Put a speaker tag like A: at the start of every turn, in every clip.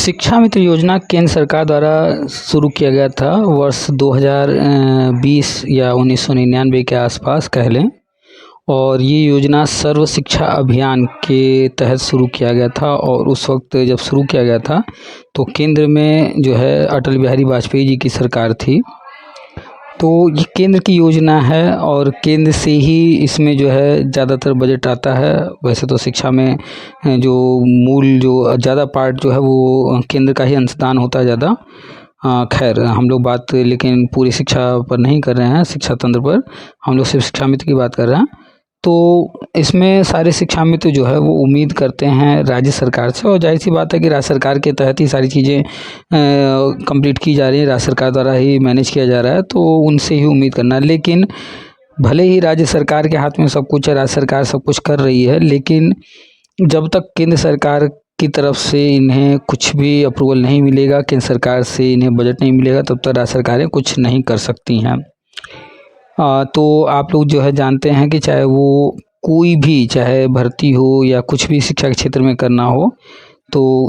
A: शिक्षा मित्र योजना केंद्र सरकार द्वारा शुरू किया गया था वर्ष 2020 या 1999 के आसपास कह लें। और ये योजना सर्व शिक्षा अभियान के तहत शुरू किया गया था। और उस वक्त जब शुरू किया गया था तो केंद्र में जो है अटल बिहारी वाजपेयी जी की सरकार थी। तो ये केंद्र की योजना है और केंद्र से ही इसमें जो है ज़्यादातर बजट आता है। वैसे तो शिक्षा में जो मूल जो ज़्यादा पार्ट जो है वो केंद्र का ही अंशदान होता है ज़्यादा। खैर हम लोग बात लेकिन पूरी शिक्षा पर नहीं कर रहे हैं, शिक्षा तंत्र पर हम लोग सिर्फ शिक्षा मित्र की बात कर रहे हैं। तो इसमें सारे शिक्षा मित्र जो है वो उम्मीद करते हैं राज्य सरकार से, और जाहिर सी बात है कि राज्य सरकार के तहत ही सारी चीज़ें कंप्लीट की जा रही है, राज्य सरकार द्वारा ही मैनेज किया जा रहा है, तो उनसे ही उम्मीद करना है। लेकिन भले ही राज्य सरकार के हाथ में सब कुछ है, राज्य सरकार सब कुछ कर रही है, लेकिन जब तक केंद्र सरकार की तरफ से इन्हें कुछ भी अप्रूवल नहीं मिलेगा, केंद्र सरकार से इन्हें बजट नहीं मिलेगा, तब तक राज्य सरकारें कुछ नहीं कर सकती हैं। तो आप लोग जो है जानते हैं कि चाहे वो कोई भी, चाहे भर्ती हो या कुछ भी शिक्षा के क्षेत्र में करना हो, तो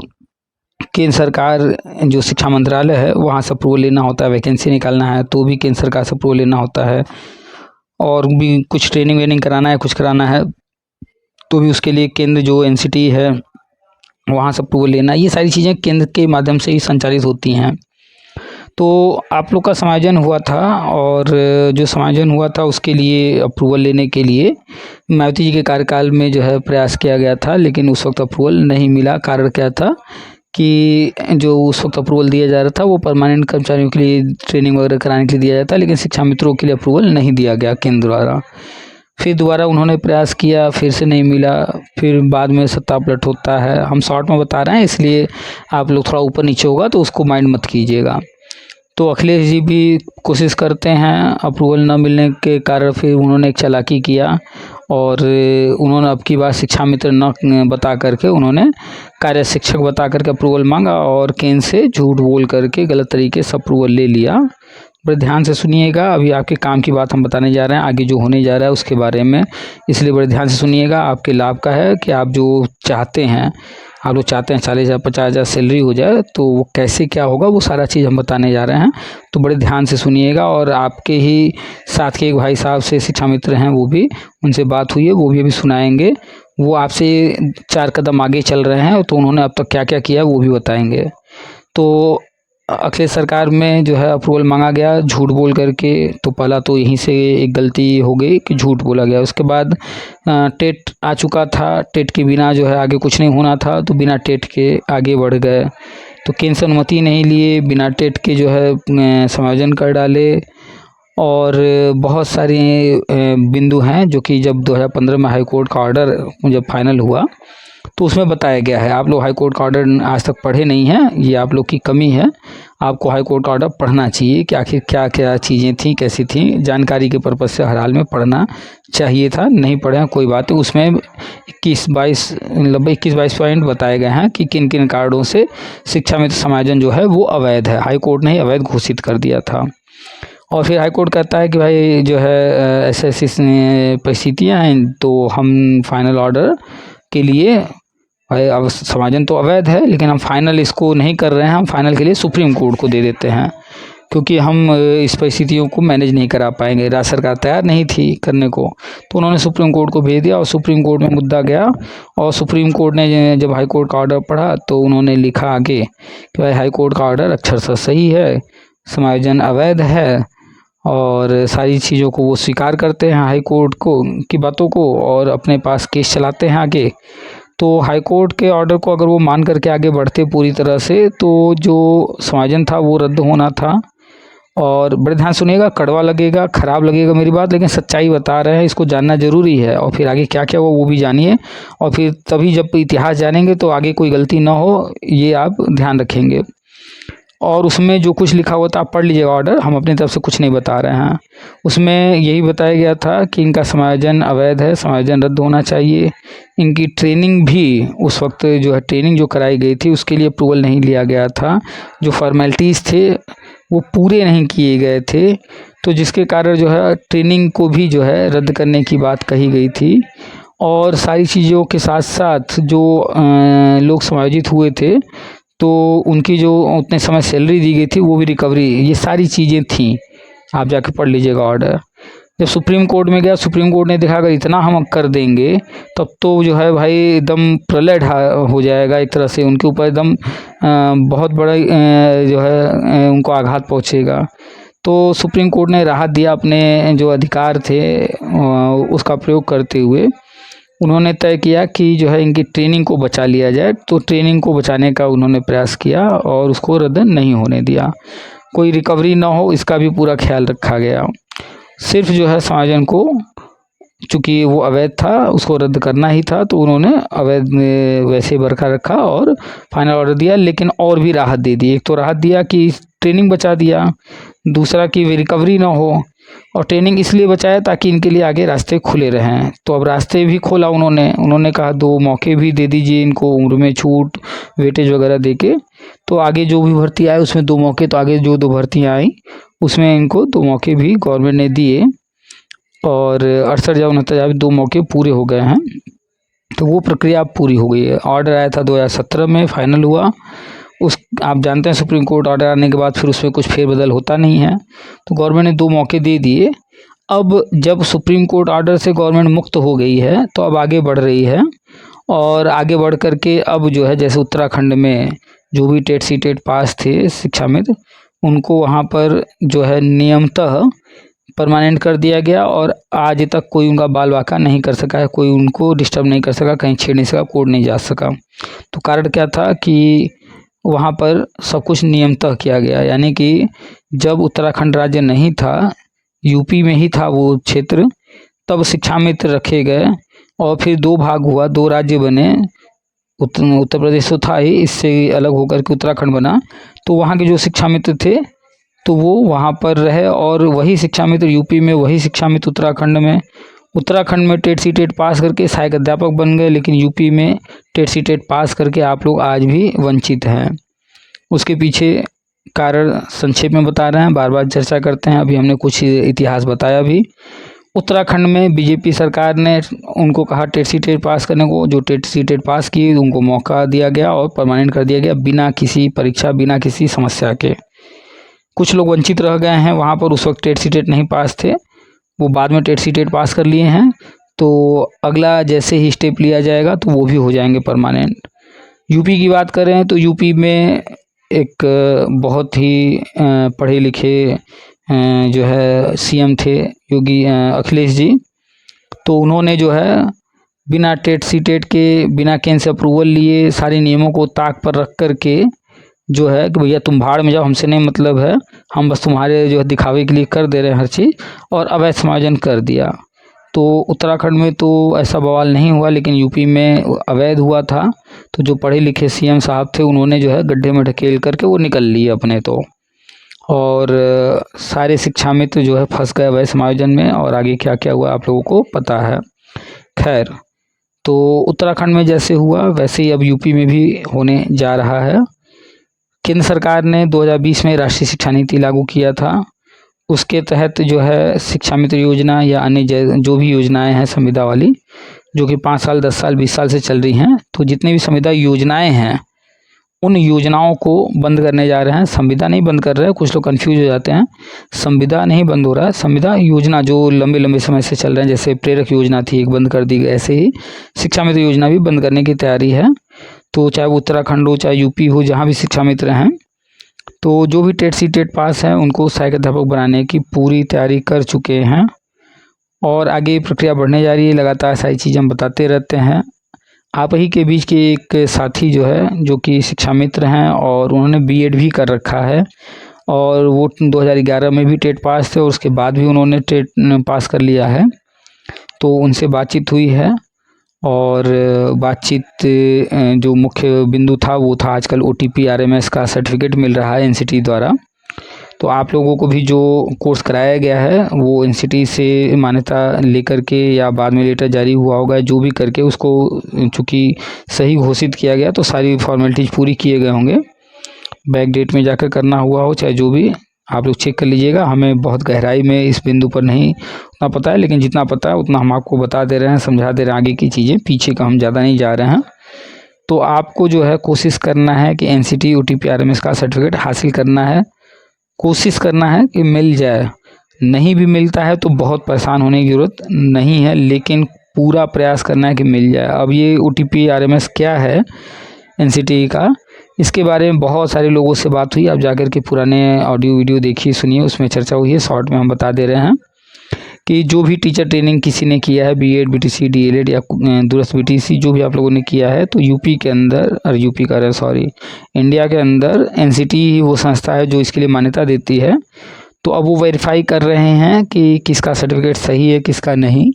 A: केंद्र सरकार जो शिक्षा मंत्रालय है वहाँ से अप्रूवल लेना होता है। वैकेंसी निकालना है तो भी केंद्र सरकार से अप्रूवल लेना होता है, और भी कुछ ट्रेनिंग वेनिंग कराना है, कुछ कराना है तो भी उसके लिए केंद्र जो एनसीटी है वहाँ से अप्रूवल लेना, ये सारी चीज़ें केंद्र के माध्यम से ही संचालित होती हैं। तो आप लोग का समायोजन हुआ था, और जो समायोजन हुआ था उसके लिए अप्रूवल लेने के लिए मायावती जी के कार्यकाल में जो है प्रयास किया गया था, लेकिन उस वक्त अप्रूवल नहीं मिला। कारण क्या था कि जो उस वक्त अप्रूवल दिया जा रहा था वो परमानेंट कर्मचारियों के लिए ट्रेनिंग वगैरह कराने के लिए दिया जाता, लेकिन शिक्षा मित्रों के लिए अप्रूवल नहीं दिया गया केंद्र द्वारा। फिर दोबारा उन्होंने प्रयास किया, फिर से नहीं मिला, फिर बाद में सत्ता पलट होता है। हम शॉर्ट में बता रहे हैं, इसलिए आप लोग थोड़ा ऊपर नीचे होगा तो उसको माइंड मत कीजिएगा। तो अखिलेश जी भी कोशिश करते हैं, अप्रूवल न मिलने के कारण फिर उन्होंने एक चालाकी किया, और उन्होंने अब की बार शिक्षा मित्र न बता करके उन्होंने कार्य शिक्षक बता करके अप्रूवल मांगा, और केंद्र से झूठ बोल करके गलत तरीके से अप्रूवल ले लिया। बड़े ध्यान से सुनिएगा, अभी आपके काम की बात हम बताने जा रहे हैं, आगे जो होने जा रहा है उसके बारे में, इसलिए बड़े ध्यान से सुनिएगा। आपके लाभ का है कि आप जो चाहते हैं, आप लोग चाहते हैं 40,000 50,000 सैलरी हो जाए, तो वो कैसे क्या होगा वो सारा चीज़ हम बताने जा रहे हैं, तो बड़े ध्यान से सुनिएगा। और आपके ही साथ के एक भाई साहब से शिक्षा मित्र हैं, वो भी उनसे बात हुई है, वो भी अभी सुनाएंगे। वो आपसे 4 कदम आगे चल रहे हैं, तो उन्होंने अब तक क्या क्या किया वो भी बताएंगे। तो अखिलेश सरकार में जो है अप्रूवल मांगा गया झूठ बोल करके, तो पहला तो यहीं से एक गलती हो गई कि झूठ बोला गया। उसके बाद टेट आ चुका था, टेट के बिना जो है आगे कुछ नहीं होना था, तो बिना टेट के आगे बढ़ गए। तो केंद्र से अनुमति नहीं लिए, बिना टेट के जो है समायोजन कर डाले। और बहुत सारे बिंदु हैं जो कि जब 2015 में हाई कोर्ट का ऑर्डर जब फाइनल हुआ तो उसमें बताया गया है। आप लोग हाई कोर्ट का ऑर्डर आज तक पढ़े नहीं हैं, ये आप लोग की कमी है। आपको हाई कोर्ट का ऑर्डर पढ़ना चाहिए कि आखिर क्या क्या चीज़ें थी, कैसी थी, जानकारी के पर्पज़ से हर हाल में पढ़ना चाहिए था। नहीं पढ़े हैं कोई बात नहीं, उसमें 21-22 पॉइंट बताए गए हैं कि किन किन कारणों से शिक्षा मित्र समायोजन जो है वो अवैध है। हाई कोर्ट ने ही अवैध घोषित कर दिया था। और फिर हाई कोर्ट कहता है कि भाई जो है ऐसे ऐसी परिस्थितियाँ हैं, तो हम फाइनल ऑर्डर के लिए, भाई अब समायोजन तो अवैध है लेकिन हम फाइनल इसको नहीं कर रहे हैं, हम फाइनल के लिए सुप्रीम कोर्ट को दे देते हैं, क्योंकि हम इस परिस्थितियों को मैनेज नहीं करा पाएंगे। राज्य सरकार तैयार नहीं थी करने को, तो उन्होंने सुप्रीम कोर्ट को भेज दिया, और सुप्रीम कोर्ट में मुद्दा गया। और सुप्रीम कोर्ट ने जब हाई कोर्ट का ऑर्डर पढ़ा तो उन्होंने लिखा आगे कि भाई हाई कोर्ट का ऑर्डर अक्षरशः सही है, समायोजन अवैध है, और सारी चीज़ों को वो स्वीकार करते हैं हाई कोर्ट को की बातों को, और अपने पास केस चलाते हैं आगे। तो हाई कोर्ट के ऑर्डर को अगर वो मान करके आगे बढ़ते पूरी तरह से, तो जो समायोजन था वो रद्द होना था। और बड़े ध्यान सुनिएगा, कड़वा लगेगा, ख़राब लगेगा मेरी बात, लेकिन सच्चाई बता रहे हैं, इसको जानना ज़रूरी है। और फिर आगे क्या क्या हुआ वो भी जानिए, और फिर तभी जब इतिहास जानेंगे तो आगे कोई गलती ना हो, ये आप ध्यान रखेंगे। और उसमें जो कुछ लिखा हुआ था आप पढ़ लीजिएगा ऑर्डर, हम अपनी तरफ से कुछ नहीं बता रहे हैं। उसमें यही बताया गया था कि इनका समायोजन अवैध है, समायोजन रद्द होना चाहिए। इनकी ट्रेनिंग भी उस वक्त जो है ट्रेनिंग जो कराई गई थी उसके लिए अप्रूवल नहीं लिया गया था, जो फॉर्मेलिटीज़ थे वो पूरे नहीं किए गए थे, तो जिसके कारण जो है ट्रेनिंग को भी जो है रद्द करने की बात कही गई थी। और सारी चीज़ों के साथ साथ जो लोग समायोजित हुए थे तो उनकी जो उतने समय सैलरी दी गई थी वो भी रिकवरी, ये सारी चीज़ें थी। आप जाके पढ़ लीजिएगा ऑर्डर। जब सुप्रीम कोर्ट में गया, सुप्रीम कोर्ट ने देखा अगर इतना हम कर देंगे तब तो जो है भाई एकदम प्रलय हो जाएगा, एक तरह से उनके ऊपर एकदम बहुत बड़ा जो है उनको आघात पहुंचेगा। तो सुप्रीम कोर्ट ने राहत दिया, अपने जो अधिकार थे उसका प्रयोग करते हुए उन्होंने तय किया कि जो है इनकी ट्रेनिंग को बचा लिया जाए। तो ट्रेनिंग को बचाने का उन्होंने प्रयास किया और उसको रद्द नहीं होने दिया, कोई रिकवरी ना हो इसका भी पूरा ख्याल रखा गया। सिर्फ जो है समायोजन को, चूँकि वो अवैध था उसको रद्द करना ही था, तो उन्होंने अवैध वैसे बरकरार रखा और फाइनल ऑर्डर दिया। लेकिन और भी राहत दे दी, एक तो राहत दिया कि ट्रेनिंग बचा दिया, दूसरा कि रिकवरी ना हो, और ट्रेनिंग इसलिए बचाया ताकि इनके लिए आगे रास्ते खुले रहें। तो अब रास्ते भी खोला उन्होंने कहा 2 मौके भी दे दीजिए इनको, उम्र में छूट, वेटेज वगैरह दे के। तो आगे जो भी भर्ती आए उसमें 2 मौके, तो आगे जो 2 भर्तियाँ आई उसमें इनको 2 मौके भी गवर्नमेंट ने दिए और 68,000 2 मौके पूरे हो गए हैं। तो वो प्रक्रिया अब पूरी हो गई है। ऑर्डर आया था 2017 में, फाइनल हुआ। आप जानते हैं सुप्रीम कोर्ट ऑर्डर आने के बाद फिर उसमें कुछ फेरबदल होता नहीं है, तो गवर्नमेंट ने 2 मौके दे दिए। अब जब सुप्रीम कोर्ट ऑर्डर से गवर्नमेंट मुक्त हो गई है तो अब आगे बढ़ रही है, और आगे बढ़ करके अब जो है जैसे उत्तराखंड में जो भी टेट सीटेट पास थे शिक्षा मित्र, उनको वहाँ पर जो है नियमतः परमानेंट कर दिया गया, और आज तक कोई उनका बाल वाका नहीं कर सका है, कोई उनको डिस्टर्ब नहीं कर सका, कहीं छेड़ नहीं सका, कोर्ट नहीं जा सका। तो कारण क्या था कि वहाँ पर सब कुछ नियमतः किया गया, यानी कि जब उत्तराखंड राज्य नहीं था, यूपी में ही था वो क्षेत्र, तब शिक्षा मित्र रखे गए और फिर 2 भाग हुआ, 2 राज्य बने। उत्तर प्रदेश तो था ही, इससे अलग होकर के उत्तराखंड बना। तो वहाँ के जो शिक्षा मित्र थे तो वो वहाँ पर रहे, और वही शिक्षा मित्र यूपी में, वही शिक्षा मित्र उत्तराखंड में टेट सीटेट पास करके सहायक अध्यापक बन गए, लेकिन यूपी में टेट सीटेट पास करके आप लोग आज भी वंचित हैं। उसके पीछे कारण संक्षेप में बता रहे हैं, बार बार चर्चा करते हैं। अभी हमने कुछ इतिहास बताया भी। उत्तराखंड में बीजेपी सरकार ने उनको कहा टेट सीटेट पास करने को, जो टेट सीटेट पास किए उनको मौका दिया गया और परमानेंट कर दिया गया, बिना किसी परीक्षा, बिना किसी समस्या के। कुछ लोग वंचित रह गए हैं वहाँ पर, उस वक्त टेट सीटेट नहीं पास थे, वो बाद में टेट सीटेट पास कर लिए हैं। तो अगला जैसे ही स्टेप लिया जाएगा तो वो भी हो जाएंगे परमानेंट। यूपी की बात करें तो यूपी में एक बहुत ही पढ़े लिखे जो है सीएम थे योगी अखिलेश जी। तो उन्होंने जो है बिना टेट सीटेट के, बिना केंद्र से अप्रूवल लिए, सारे नियमों को ताक पर रख कर के जो है कि भैया तुम भाड़ में जाओ, हमसे नहीं मतलब है, हम बस तुम्हारे जो है दिखावे के लिए कर दे रहे हैं हर चीज़, और अवैध समायोजन कर दिया। तो उत्तराखंड में तो ऐसा बवाल नहीं हुआ, लेकिन यूपी में अवैध हुआ था। तो जो पढ़े लिखे सीएम साहब थे उन्होंने जो है गड्ढे में ढकेल करके वो निकल लिए अपने तो, और सारे शिक्षा मित्र जो है फंस गए अवैध समायोजन में, और आगे क्या क्या हुआ आप लोगों को पता है। खैर, तो उत्तराखंड में जैसे हुआ वैसे ही अब यूपी में भी होने जा रहा है। केंद्र सरकार ने 2020 में राष्ट्रीय शिक्षा नीति लागू किया था। उसके तहत जो है शिक्षा मित्र योजना या अन्य जो भी योजनाएं हैं संविदा वाली, जो कि 5 साल, 10 साल, 20 साल से चल रही हैं, तो जितनी भी संविदा योजनाएं हैं उन योजनाओं को बंद करने जा रहे हैं। संविदा नहीं बंद कर रहे हैं, कुछ लोग कंफ्यूज हो जाते हैं। संविदा नहीं बंद हो रहा है, संविदा योजना जो लंबे लंबे समय से चल रहे हैं, जैसे प्रेरक योजना थी एक बंद कर दी गई, ऐसे ही शिक्षा मित्र योजना भी बंद करने की तैयारी है। तो चाहे वो उत्तराखंड हो, चाहे यूपी हो, जहाँ भी शिक्षा मित्र हैं, तो जो भी टेट सीटेट पास हैं उनको सहायक अध्यापक बनाने की पूरी तैयारी कर चुके हैं, और आगे प्रक्रिया बढ़ने जा रही है। लगातार सारी चीज़ें हम बताते रहते हैं। आप ही के बीच के एक साथी जो है, जो कि शिक्षा मित्र हैं और उन्होंने बीएड भी कर रखा है, और वो 2011 में भी टेट पास थे और उसके बाद भी उन्होंने टेट पास कर लिया है। तो उनसे बातचीत हुई है, और बातचीत जो मुख्य बिंदु था वो था आजकल OTP RMS का सर्टिफिकेट मिल रहा है एनसीटी द्वारा। तो आप लोगों को भी जो कोर्स कराया गया है वो एनसीटी से मान्यता लेकर के, या बाद में लेटर जारी हुआ होगा, जो भी करके उसको चूँकि सही घोषित किया गया तो सारी फॉर्मेलिटीज़ पूरी किए गए होंगे। बैक डेट में जाकर करना हुआ हो, चाहे जो भी, आप लोग चेक कर लीजिएगा। हमें बहुत गहराई में इस बिंदु पर नहीं उतना पता है, लेकिन जितना पता है उतना हम आपको बता दे रहे हैं, समझा दे रहे हैं। आगे की चीज़ें, पीछे का हम ज़्यादा नहीं जा रहे हैं। तो आपको जो है कोशिश करना है कि NCT UT RMS का सर्टिफिकेट हासिल करना है, कोशिश करना है कि मिल जाए। नहीं भी मिलता है तो बहुत परेशान होने की ज़रूरत नहीं है, लेकिन पूरा प्रयास करना है कि मिल जाए। अब ये OTP RMS क्या है NCT का, इसके बारे में बहुत सारे लोगों से बात हुई। आप जाकर के पुराने ऑडियो वीडियो देखिए, सुनिए, उसमें चर्चा हुई है। शॉर्ट में हम बता दे रहे हैं कि जो भी टीचर ट्रेनिंग किसी ने किया है, BEd BTC DLEd या दूरस्थ BTC जो भी आप लोगों ने किया है, तो यूपी के अंदर, और यूपी का रहे सॉरी इंडिया के अंदर NCT ही वो संस्था है जो इसके लिए मान्यता देती है। तो अब वो वेरीफाई कर रहे हैं कि किसका सर्टिफिकेट सही है, किसका नहीं,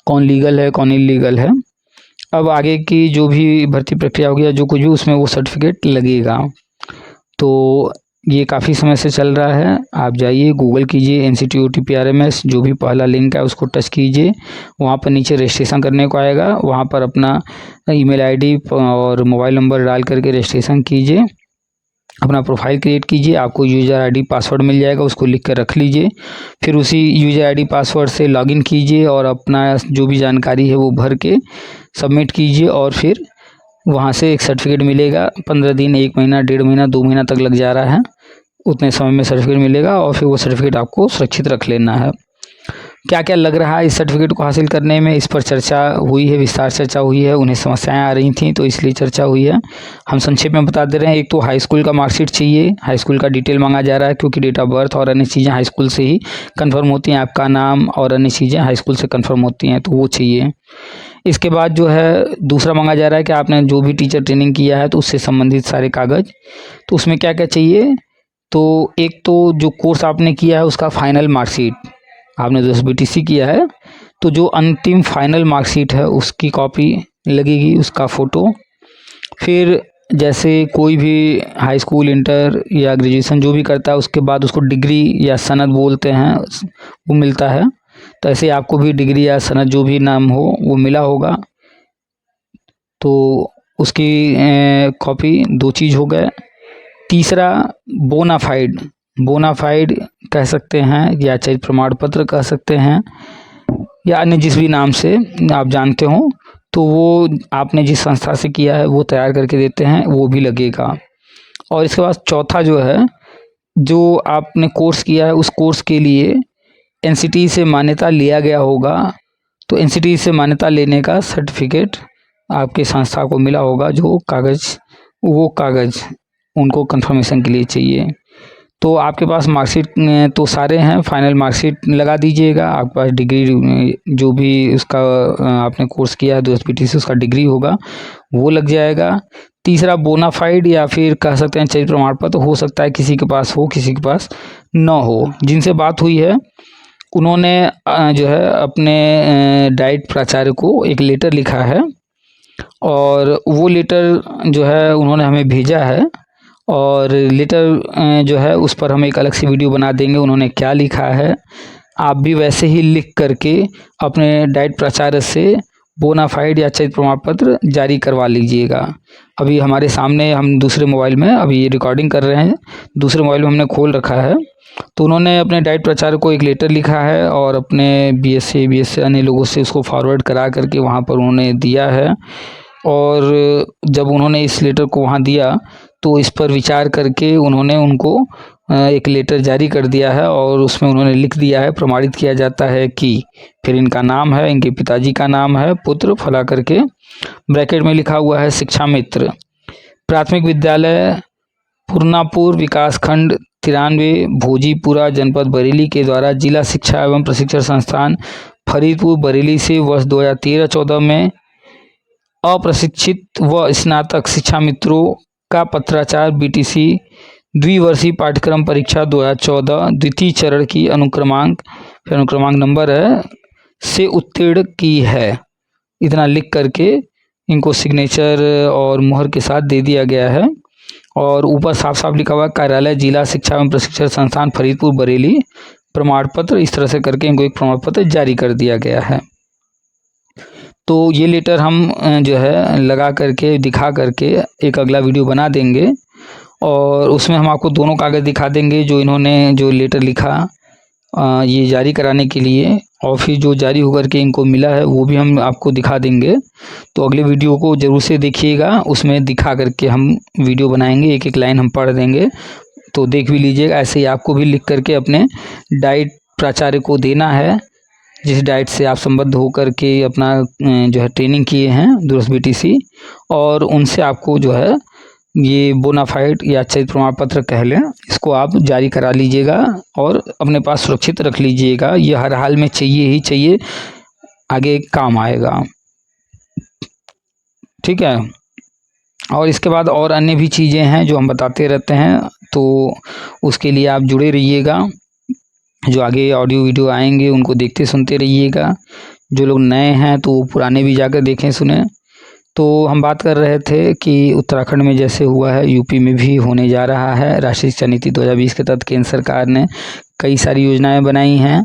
A: कौन लीगल है, कौन इलीगल है। अब आगे की जो भी भर्ती प्रक्रिया होगी या जो कुछ भी, उसमें वो सर्टिफिकेट लगेगा। तो ये काफ़ी समय से चल रहा है। आप जाइए, गूगल कीजिए NCT UTP RMS, जो भी पहला लिंक है उसको टच कीजिए। वहाँ पर नीचे रजिस्ट्रेशन करने को आएगा, वहाँ पर अपना ईमेल ID और मोबाइल नंबर डाल करके रजिस्ट्रेशन कीजिए, अपना प्रोफाइल क्रिएट कीजिए। आपको यूज़र ID पासवर्ड मिल जाएगा, उसको लिख कर रख लीजिए। फिर उसी यूज़र ID पासवर्ड से लॉगिन कीजिए और अपना जो भी जानकारी है वो भर के सबमिट कीजिए, और फिर वहाँ से एक सर्टिफिकेट मिलेगा। 15 दिन, 1 महीना, 1.5 महीना, 2 महीना तक लग जा रहा है, उतने समय में सर्टिफिकेट मिलेगा, और फिर वो सर्टिफिकेट आपको सुरक्षित रख लेना है। क्या क्या लग रहा है इस सर्टिफिकेट को हासिल करने में, इस पर चर्चा हुई है, विस्तार चर्चा हुई है। उन्हें समस्याएं आ रही थी तो इसलिए चर्चा हुई है। हम संक्षेप में बता दे रहे हैं। एक तो हाई स्कूल का मार्कशीट चाहिए, हाई स्कूल का डिटेल मांगा जा रहा है, क्योंकि डेट ऑफ बर्थ और अन्य चीज़ें हाई स्कूल से ही कन्फर्म होती हैं। आपका नाम और अन्य चीज़ें हाई स्कूल से कन्फर्म होती हैं, तो वो चाहिए। इसके बाद जो है दूसरा मांगा जा रहा है कि आपने जो भी टीचर ट्रेनिंग किया है तो उससे संबंधित सारे कागज़। तो उसमें क्या क्या चाहिए, तो एक तो जो कोर्स आपने किया है उसका फाइनल मार्कशीट, आपने जो BTC किया है तो जो अंतिम फाइनल मार्कशीट है उसकी कॉपी लगेगी, उसका फ़ोटो। फिर जैसे कोई भी हाई स्कूल, इंटर या ग्रेजुएशन जो भी करता है, उसके बाद उसको डिग्री या सनद बोलते हैं, वो मिलता है। तो ऐसे आपको भी डिग्री या सनद जो भी नाम हो वो मिला होगा, तो उसकी कॉपी। 2 चीज़ हो गए। तीसरा बोनाफाइड, बोनाफाइड कह सकते हैं या चरित्र प्रमाण पत्र कह सकते हैं, या अन्य जिस भी नाम से आप जानते हो, तो वो आपने जिस संस्था से किया है वो तैयार करके देते हैं, वो भी लगेगा। और इसके बाद चौथा जो है, जो आपने कोर्स किया है उस कोर्स के लिए NCT से मान्यता लिया गया होगा, तो NCT से मान्यता लेने का सर्टिफिकेट आपके संस्था को मिला होगा। जो कागज़, वो कागज़ उनको कंफर्मेशन के लिए चाहिए। तो आपके पास मार्कशीट तो सारे हैं, फाइनल मार्कशीट लगा दीजिएगा। आपके पास डिग्री जो भी उसका आपने कोर्स किया है दूरस्थ BTC, उसका डिग्री होगा, वो लग जाएगा। तीसरा बोनाफाइड या फिर कह सकते हैं चरित्र प्रमाण पत्र, हो सकता है किसी के पास हो, किसी के पास न हो। जिनसे बात हुई है उन्होंने जो है अपने डाइट प्राचार्य को एक लेटर लिखा है, और वो लेटर जो है उन्होंने हमें भेजा है, और लेटर जो है उस पर हम एक अलग से वीडियो बना देंगे। उन्होंने क्या लिखा है, आप भी वैसे ही लिख करके अपने डाइट प्राचार्य से बोनाफाइड या चरित्र प्रमाण पत्र जारी करवा लीजिएगा। अभी हमारे सामने, हम दूसरे मोबाइल में अभी ये रिकॉर्डिंग कर रहे हैं, दूसरे मोबाइल में हमने खोल रखा है। तो उन्होंने अपने डाइट प्राचार्य को एक लेटर लिखा है, और अपने BSc अन्य लोगों से उसको फॉरवर्ड करा करके वहाँ पर उन्होंने दिया है। और जब उन्होंने इस लेटर को वहाँ दिया तो इस पर विचार करके उन्होंने उनको एक लेटर जारी कर दिया है, और उसमें उन्होंने लिख दिया है, प्रमाणित किया जाता है कि, फिर इनका नाम है, इनके पिताजी का नाम है, पुत्र फला करके ब्रैकेट में लिखा हुआ है, शिक्षा मित्र, प्राथमिक विद्यालय पूर्णापुर, विकास खंड 93, भोजीपुरा, जनपद बरेली के द्वारा जिला शिक्षा एवं प्रशिक्षण संस्थान फरीदपुर बरेली से वर्ष 2013-14 में अप्रशिक्षित व स्नातक शिक्षा मित्रों का पत्राचार BTC द्विवर्षीय पाठ्यक्रम परीक्षा 2014 द्वितीय चरण की अनुक्रमांक नंबर है से उत्तीर्ण की है। इतना लिख करके इनको सिग्नेचर और मुहर के साथ दे दिया गया है, और ऊपर साफ साफ लिखा हुआ कार्यालय जिला शिक्षा एवं प्रशिक्षण संस्थान फरीदपुर बरेली, प्रमाण पत्र। इस तरह से करके इनको एक प्रमाण पत्र जारी कर दिया गया है। तो ये लेटर हम जो है लगा करके, दिखा करके एक अगला वीडियो बना देंगे, और उसमें हम आपको दोनों कागज़ दिखा देंगे जो इन्होंने जो लेटर लिखा ये जारी कराने के लिए, ऑफिस जो जारी होकर के इनको मिला है वो भी हम आपको दिखा देंगे। तो अगले वीडियो को ज़रूर से देखिएगा, उसमें दिखा करके हम वीडियो बनाएंगे, एक एक लाइन हम पढ़ देंगे, तो देख भी लीजिएगा। ऐसे ही आपको भी लिख करके अपने डाइट प्राचार्य को देना है, जिस डाइट से आप संबद्ध होकर के अपना जो है ट्रेनिंग किए हैं दूरस्थ बीटीसी, और उनसे आपको जो है ये बोनाफाइड या चयनित प्रमाण पत्र कह लें, इसको आप जारी करा लीजिएगा और अपने पास सुरक्षित रख लीजिएगा। ये हर हाल में चाहिए ही चाहिए, आगे काम आएगा। ठीक है। और इसके बाद और अन्य भी चीज़ें हैं जो हम बताते रहते हैं, तो उसके लिए आप जुड़े रहिएगा। जो आगे ऑडियो वीडियो आएंगे उनको देखते सुनते रहिएगा। जो लोग नए हैं तो पुराने भी जाकर देखें सुने। तो हम बात कर रहे थे कि उत्तराखंड में जैसे हुआ है, यूपी में भी होने जा रहा है। राष्ट्रीय शिक्षा नीति 2020 के तहत केंद्र सरकार ने कई सारी योजनाएं बनाई हैं,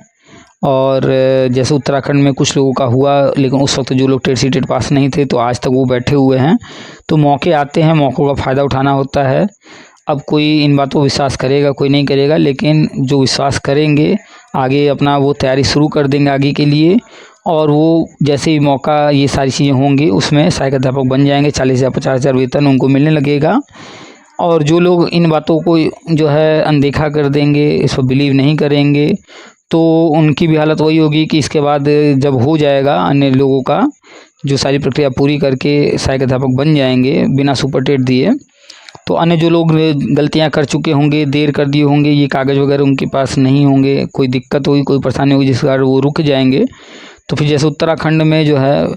A: और जैसे उत्तराखंड में कुछ लोगों का हुआ, लेकिन उस वक्त जो लोग टेट सी टेट पास नहीं थे तो आज तक वो बैठे हुए हैं। तो मौके आते हैं, मौक़ों का फ़ायदा उठाना होता है। अब कोई इन बातों पर विश्वास करेगा, कोई नहीं करेगा, लेकिन जो विश्वास करेंगे आगे अपना वो तैयारी शुरू कर देंगे आगे के लिए, और वो जैसे ही मौका ये सारी चीज़ें होंगी उसमें सहायक अध्यापक बन जाएंगे। 40,000 50,000 वेतन उनको मिलने लगेगा। और जो लोग इन बातों को जो है अनदेखा कर देंगे, इस पर बिलीव नहीं करेंगे, तो उनकी भी हालत वही होगी कि इसके बाद जब हो जाएगा अन्य लोगों का जो सारी प्रक्रिया पूरी करके सहायक अध्यापक बन जाएंगे बिना सुपर टेट दिए, तो अन्य जो लोग गलतियां कर चुके होंगे, देर कर दिए होंगे, ये कागज़ वगैरह उनके पास नहीं होंगे, कोई दिक्कत होगी, कोई परेशानी होगी जिस कारण वो रुक जाएंगे। तो फिर जैसे उत्तराखंड में जो है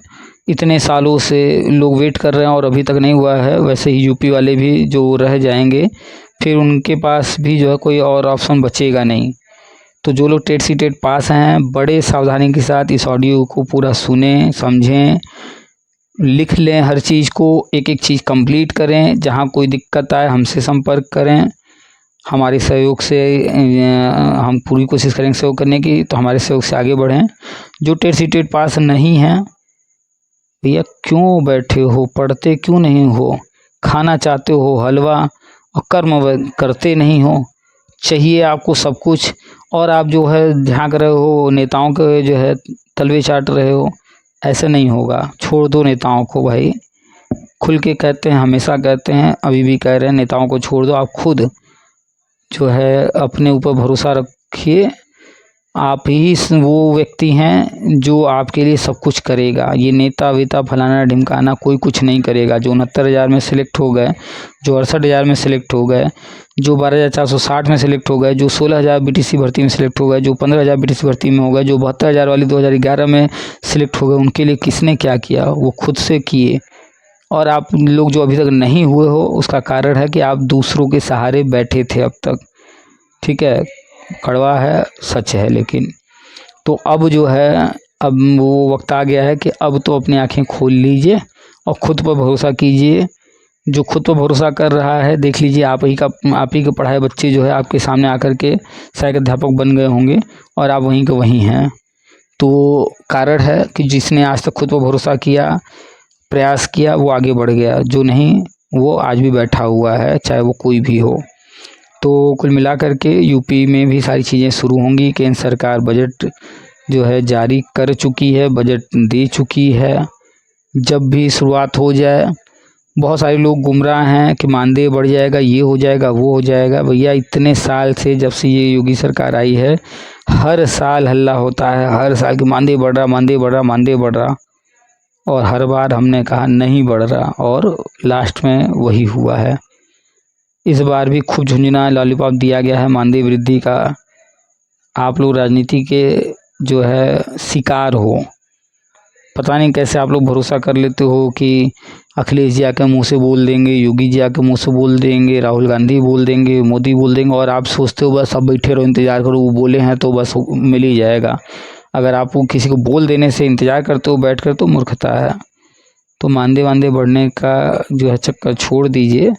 A: इतने सालों से लोग वेट कर रहे हैं और अभी तक नहीं हुआ है, वैसे ही यूपी वाले भी जो रह जाएंगे, फिर उनके पास भी जो है कोई और ऑप्शन बचेगा नहीं। तो जो लोग टेट सी टेट पास हैं, बड़े सावधानी के साथ इस ऑडियो को पूरा सुने, समझें, लिख लें, हर चीज़ को एक एक चीज़ कंप्लीट करें। जहाँ कोई दिक्कत आए हमसे संपर्क करें, हमारे सहयोग से हम पूरी कोशिश करेंगे सहयोग करने की, तो हमारे सहयोग से आगे बढ़ें। जो टेट सी टेट पास नहीं हैं, भैया क्यों बैठे हो, पढ़ते क्यों नहीं हो, खाना चाहते हो हलवा और कर्म करते नहीं हो, चाहिए आपको सब कुछ, और आप जो है झांक रहे हो नेताओं के जो है तलवे चाट रहे हो। ऐसे नहीं होगा, छोड़ दो नेताओं को भाई। खुल के कहते हैं, हमेशा कहते हैं, अभी भी कह रहे हैं, नेताओं को छोड़ दो। आप खुद जो है अपने ऊपर भरोसा रखिए। आप ही वो व्यक्ति हैं जो आपके लिए सब कुछ करेगा। ये नेता वेता फलाना ढिमकाना कोई कुछ नहीं करेगा। जो 69,000 में सिलेक्ट हो गए, जो 68,000 में सिलेक्ट हो गए, जो 12,460 में सिलेक्ट हो गए, जो 16,000 बीटीसी भर्ती में सिलेक्ट हो गए, जो 15,000 बीटीसी भर्ती में हो गए, जो 72,000 वाली 2011 में सिलेक्ट हो गए, उनके लिए किसने क्या किया? वो खुद से किए। और आप लोग जो अभी तक नहीं हुए हो, उसका कारण है कि आप दूसरों के सहारे बैठे थे अब तक। ठीक है, कड़वा है, सच है, लेकिन तो अब जो है, अब वो वक्त आ गया है कि अब तो अपनी आंखें खोल लीजिए और खुद पर भरोसा कीजिए। जो खुद पर भरोसा कर रहा है, देख लीजिए आप ही के पढ़ाए बच्चे जो है आपके सामने आकर के सहायक अध्यापक बन गए होंगे, और आप वहीं के वहीं हैं। तो कारण है कि जिसने आज तक खुद पर भरोसा किया, प्रयास किया, वो आगे बढ़ गया। जो नहीं, वो आज भी बैठा हुआ है, चाहे वो कोई भी हो। तो कुल मिलाकर के यूपी में भी सारी चीज़ें शुरू होंगी। केंद्र सरकार बजट जो है जारी कर चुकी है, बजट दे चुकी है। जब भी शुरुआत हो जाए, बहुत सारे लोग गुमराह हैं कि मानदेय बढ़ जाएगा, ये हो जाएगा, वो हो जाएगा। भैया इतने साल से जब से ये योगी सरकार आई है, हर साल हल्ला होता है, हर साल कि मानदेय बढ़ रहा, मानदेय बढ़ रहा, मानदेय बढ़ रहा, और हर बार हमने कहा नहीं बढ़ रहा, और लास्ट में वही हुआ है। इस बार भी खूब झुंझुना लॉलीपॉप दिया गया है मानदेय वृद्धि का। आप लोग राजनीति के जो है शिकार हो। पता नहीं कैसे आप लोग भरोसा कर लेते हो कि अखिलेश जी आके मुँह से बोल देंगे, योगी जी आके मुँह से बोल देंगे, राहुल गांधी बोल देंगे, मोदी बोल देंगे, और आप सोचते हो बस अब बैठे रहो, इंतज़ार करो, वो बोले हैं तो बस मिल ही जाएगा। अगर आप किसी को बोल देने से इंतज़ार करते हो बैठ कर, तो मूर्खता है। तो मानदेय बढ़ने का जो है चक्कर छोड़ दीजिए,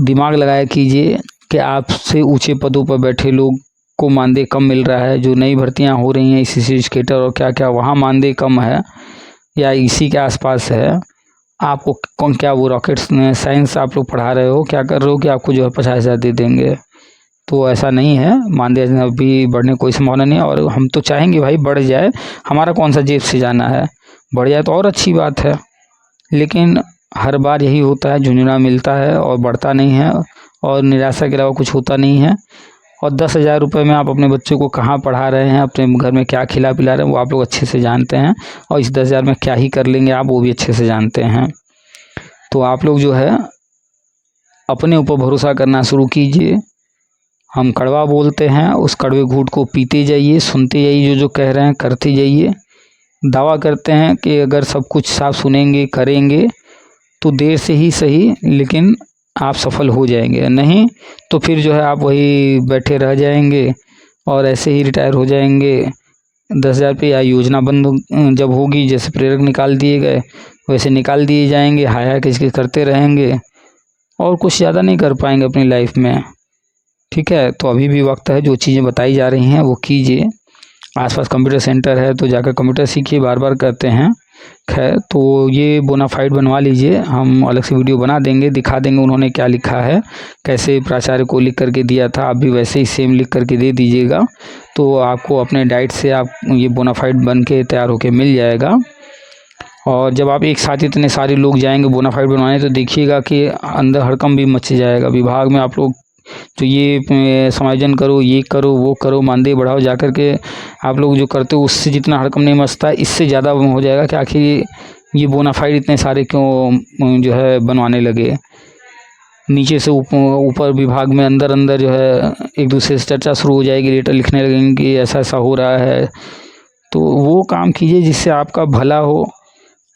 A: दिमाग लगाया कीजिए कि आपसे ऊंचे पदों पर बैठे लोग को मानदेय कम मिल रहा है। जो नई भर्तियां हो रही हैं इसी स्केटर और क्या क्या, वहाँ मानदेय कम है या इसी के आसपास है। आपको कौन क्या वो रॉकेट साइंस आप लोग पढ़ा रहे हो, क्या कर रहे हो कि आपको जो है 50,000 दे देंगे? तो ऐसा नहीं है, मानदेय अभी बढ़ने की कोई संभावना नहीं है। और हम तो चाहेंगे भाई बढ़ जाए, हमारा कौन सा जेब से जाना है, बढ़ जाए तो और अच्छी बात है। लेकिन हर बार यही होता है, झुंझुना मिलता है और बढ़ता नहीं है, और निराशा के अलावा कुछ होता नहीं है। और 10,000 रुपये में आप अपने बच्चों को कहाँ पढ़ा रहे हैं, अपने घर में क्या खिला पिला रहे हैं, वो आप लोग अच्छे से जानते हैं। और इस 10,000 में क्या ही कर लेंगे आप, वो भी अच्छे से जानते हैं। तो आप लोग जो है अपने ऊपर भरोसा करना शुरू कीजिए। हम कड़वा बोलते हैं, उस कड़वे घूंट को पीते जाइए, सुनते जाइए, जो जो कह रहे हैं करते जाइए। दावा करते हैं कि अगर सब कुछ साफ सुनेंगे करेंगे तो देर से ही सही लेकिन आप सफल हो जाएंगे, नहीं तो फिर जो है आप वही बैठे रह जाएंगे और ऐसे ही रिटायर हो जाएंगे। 10,000 रुपये या योजना बंद जब होगी, जैसे प्रेरक निकाल दिए गए वैसे निकाल दिए जाएंगे, हाय हाय किसके करते रहेंगे और कुछ ज़्यादा नहीं कर पाएंगे अपनी लाइफ में। ठीक है, तो अभी भी वक्त है, जो चीज़ें बताई जा रही हैं वो कीजिए। आसपास कंप्यूटर सेंटर है तो जाकर कंप्यूटर सीखिए, बार बार करते हैं। खैर, तो ये बोनाफाइड बनवा लीजिए, हम अलग से वीडियो बना देंगे, दिखा देंगे उन्होंने क्या लिखा है, कैसे प्राचार्य को लिख करके दिया था, आप भी वैसे ही सेम लिख करके दे दीजिएगा। तो आपको अपने डाइट से आप ये बोनाफाइड बन के तैयार होके मिल जाएगा। और जब आप एक साथ इतने सारे लोग जाएंगे बोनाफाइड बनवाने तो देखिएगा कि अंदर हड़कंप भी मच जाएगा विभाग में। आप लोग तो ये समायोजन करो, ये करो, वो करो, मानदेय बढ़ाओ, जा कर के आप लोग जो करते हो उससे जितना हड़कंप नहीं मचता है, इससे ज़्यादा हो जाएगा कि आखिर ये बोनाफाइड इतने सारे क्यों जो है बनवाने लगे। नीचे से ऊपर विभाग में अंदर अंदर जो है एक दूसरे से चर्चा शुरू हो जाएगी, लेटर लिखने लगेंगे कि ऐसा ऐसा हो रहा है। तो वो काम कीजिए जिससे आपका भला हो,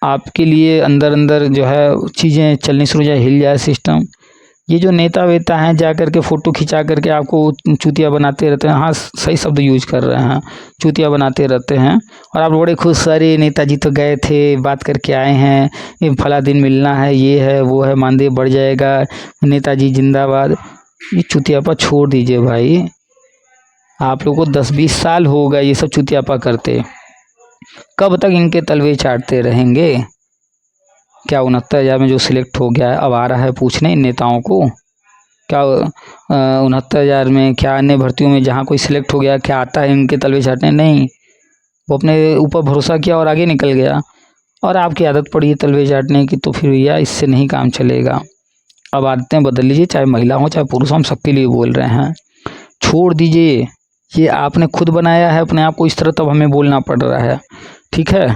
A: आपके लिए अंदर अंदर जो है चीज़ें चलनी शुरू हो जाए, हिल जाए सिस्टम। ये जो नेता वेता हैं जा कर के फ़ोटो खिंचा करके आपको चूतिया बनाते रहते हैं, हाँ सही शब्द यूज कर रहे हैं, चूतिया बनाते रहते हैं। और आप बड़े खुश, अरे नेताजी तो गए थे, बात करके आए हैं, ये फला दिन मिलना है, ये है वो है, मानदेय बढ़ जाएगा, नेताजी जिंदाबाद। ये चूतियापा छोड़ दीजिए भाई, आप लोगों को 10-20 साल हो गए ये सब चूतियापा करते, कब तक इनके तलवे चाटते रहेंगे। क्या 69,000 में जो सिलेक्ट हो गया है अब आ रहा है पूछने इन नेताओं को? क्या 69,000 में क्या अन्य भर्तियों में जहाँ कोई सिलेक्ट हो गया क्या आता है इनके तलवे चाटने? नहीं, वो अपने ऊपर भरोसा किया और आगे निकल गया। और आपकी आदत पड़ी है तलवे चाटने की, तो फिर भैया इससे नहीं काम चलेगा। अब आदतें बदल लीजिए, चाहे महिला हो चाहे पुरुष, हम सबके लिए बोल रहे हैं। छोड़ दीजिए, ये आपने खुद बनाया है अपने आप को इस तरह, तब हमें बोलना पड़ रहा है। ठीक है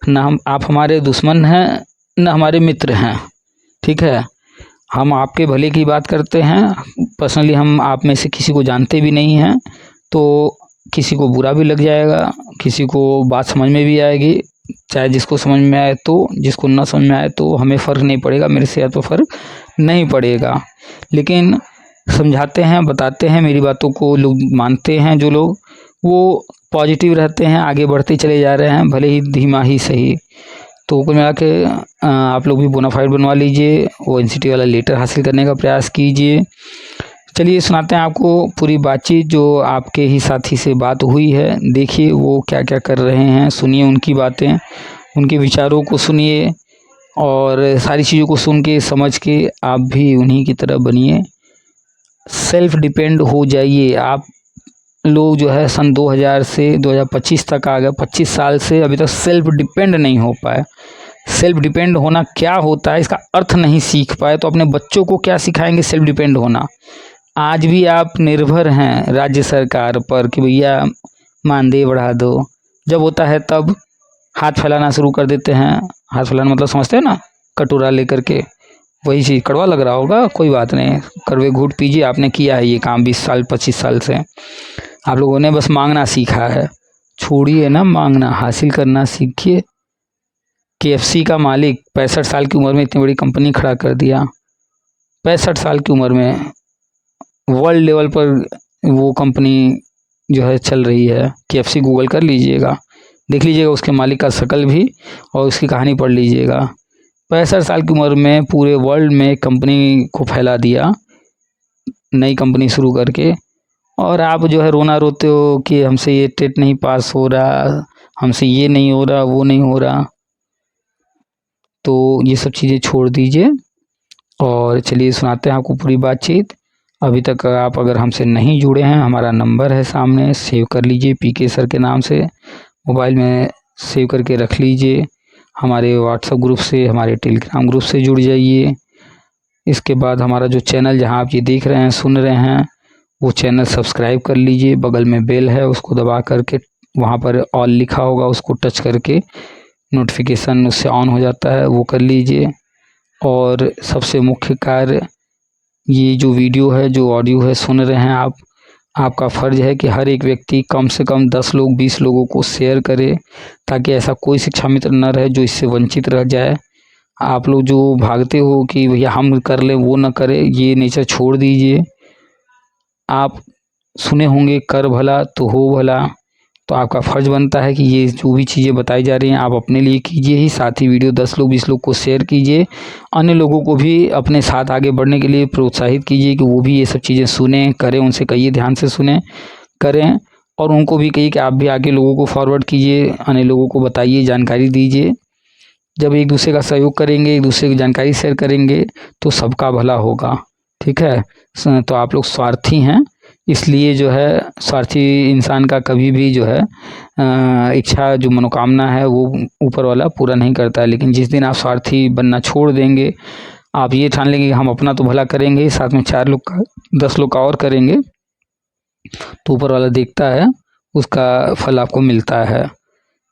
A: ना, हम आप हमारे दुश्मन हैं न हमारे मित्र हैं। ठीक है, हम आपके भले की बात करते हैं, पर्सनली हम आप में से किसी को जानते भी नहीं हैं, तो किसी को बुरा भी लग जाएगा, किसी को बात समझ में भी आएगी, चाहे जिसको समझ में आए तो, जिसको ना समझ में आए तो हमें फ़र्क नहीं पड़ेगा, मेरे सेहत पर फ़र्क नहीं पड़ेगा। लेकिन समझाते हैं, बताते हैं, मेरी बातों को लोग मानते हैं, जो लोग वो पॉजिटिव रहते हैं, आगे बढ़ते चले जा रहे हैं, भले ही धीमा ही सही। तो कुल मिला के आप लोग भी बोनाफाइड बनवा लीजिए, वो एनसीटी वाला लेटर हासिल करने का प्रयास कीजिए। चलिए सुनाते हैं आपको पूरी बातचीत, जो आपके ही साथी से बात हुई है। देखिए वो क्या क्या कर रहे हैं, सुनिए उनकी बातें, उनके विचारों को सुनिए और सारी चीज़ों को सुन के समझ के आप भी उन्हीं की तरह बनिए, सेल्फ डिपेंड हो जाइए। आप लोग जो है सन 2000 से 2025 तक आ गए, 25 साल से अभी तक सेल्फ डिपेंड नहीं हो पाए। सेल्फ डिपेंड होना क्या होता है इसका अर्थ नहीं सीख पाए, तो अपने बच्चों को क्या सिखाएंगे सेल्फ डिपेंड होना। आज भी आप निर्भर हैं राज्य सरकार पर कि भैया मानदेय बढ़ा दो, जब होता है तब हाथ फैलाना शुरू कर देते हैं। हाथ फैलाना मतलब समझते हैं ना, कटोरा लेकर के, वही चीज़। कड़वा लग रहा होगा, कोई बात नहीं, कड़वे घूंट पीजिए, आपने किया है ये काम 20 साल 25 साल से। आप लोगों ने बस मांगना सीखा है, छोड़िए ना मांगना, हासिल करना सीखिए। KFC का मालिक 65 साल की उम्र में इतनी बड़ी कंपनी खड़ा कर दिया, 65 साल की उम्र में वर्ल्ड लेवल पर वो कंपनी जो है चल रही है। KFC गूगल कर लीजिएगा, देख लीजिएगा उसके मालिक का शकल भी और उसकी कहानी पढ़ लीजिएगा। 65 साल की उम्र में पूरे वर्ल्ड में कंपनी को फैला दिया, नई कंपनी शुरू करके। और आप जो है रोना रोते हो कि हमसे ये टेट नहीं पास हो रहा, हमसे ये नहीं हो रहा, वो नहीं हो रहा। तो ये सब चीज़ें छोड़ दीजिए और चलिए सुनाते हैं आपको पूरी बातचीत। अभी तक आप अगर हमसे नहीं जुड़े हैं, हमारा नंबर है सामने, सेव कर लीजिए, पीके सर के नाम से मोबाइल में सेव करके रख लीजिए। हमारे व्हाट्सएप ग्रुप से, हमारे टेलीग्राम ग्रुप से जुड़ जाइए। इसके बाद हमारा जो चैनल जहाँ आप ये देख रहे हैं, सुन रहे हैं, वो चैनल सब्सक्राइब कर लीजिए। बगल में बेल है, उसको दबा करके वहाँ पर ऑल लिखा होगा, उसको टच करके नोटिफिकेशन उससे ऑन हो जाता है, वो कर लीजिए। और सबसे मुख्य कार्य, ये जो वीडियो है, जो ऑडियो है, सुन रहे हैं आप, आपका फ़र्ज़ है कि हर एक व्यक्ति कम से कम 10 लोग 20 लोगों को शेयर करे, ताकि ऐसा कोई शिक्षा मित्र न रहे जो इससे वंचित रह जाए। आप लोग जो भागते हो कि भैया हम कर लें, वो ना करें, ये नेचर छोड़ दीजिए। आप सुने होंगे कर भला तो हो भला, तो आपका फ़र्ज़ बनता है कि ये जो भी चीज़ें बताई जा रही हैं आप अपने लिए कीजिए ही, साथ ही वीडियो 10 लोग 20 लोग को शेयर कीजिए। अन्य लोगों को भी अपने साथ आगे बढ़ने के लिए प्रोत्साहित कीजिए कि वो भी ये सब चीज़ें सुनें, करें। उनसे कहिए ध्यान से सुनें, करें, और उनको भी कहिए कि आप भी आगे लोगों को फॉरवर्ड कीजिए, अन्य लोगों को बताइए, जानकारी दीजिए। जब एक दूसरे का सहयोग करेंगे, एक दूसरे की जानकारी शेयर करेंगे, तो सबका भला होगा। ठीक है? तो आप लोग स्वार्थी हैं, इसलिए जो है स्वार्थी इंसान का कभी भी जो है इच्छा, जो मनोकामना है, वो ऊपर वाला पूरा नहीं करता है। लेकिन जिस दिन आप स्वार्थी बनना छोड़ देंगे, आप ये ठान लेंगे कि हम अपना तो भला करेंगे ही, साथ में 4 लोग का, 10 लोग का और करेंगे, तो ऊपर वाला देखता है, उसका फल आपको मिलता है।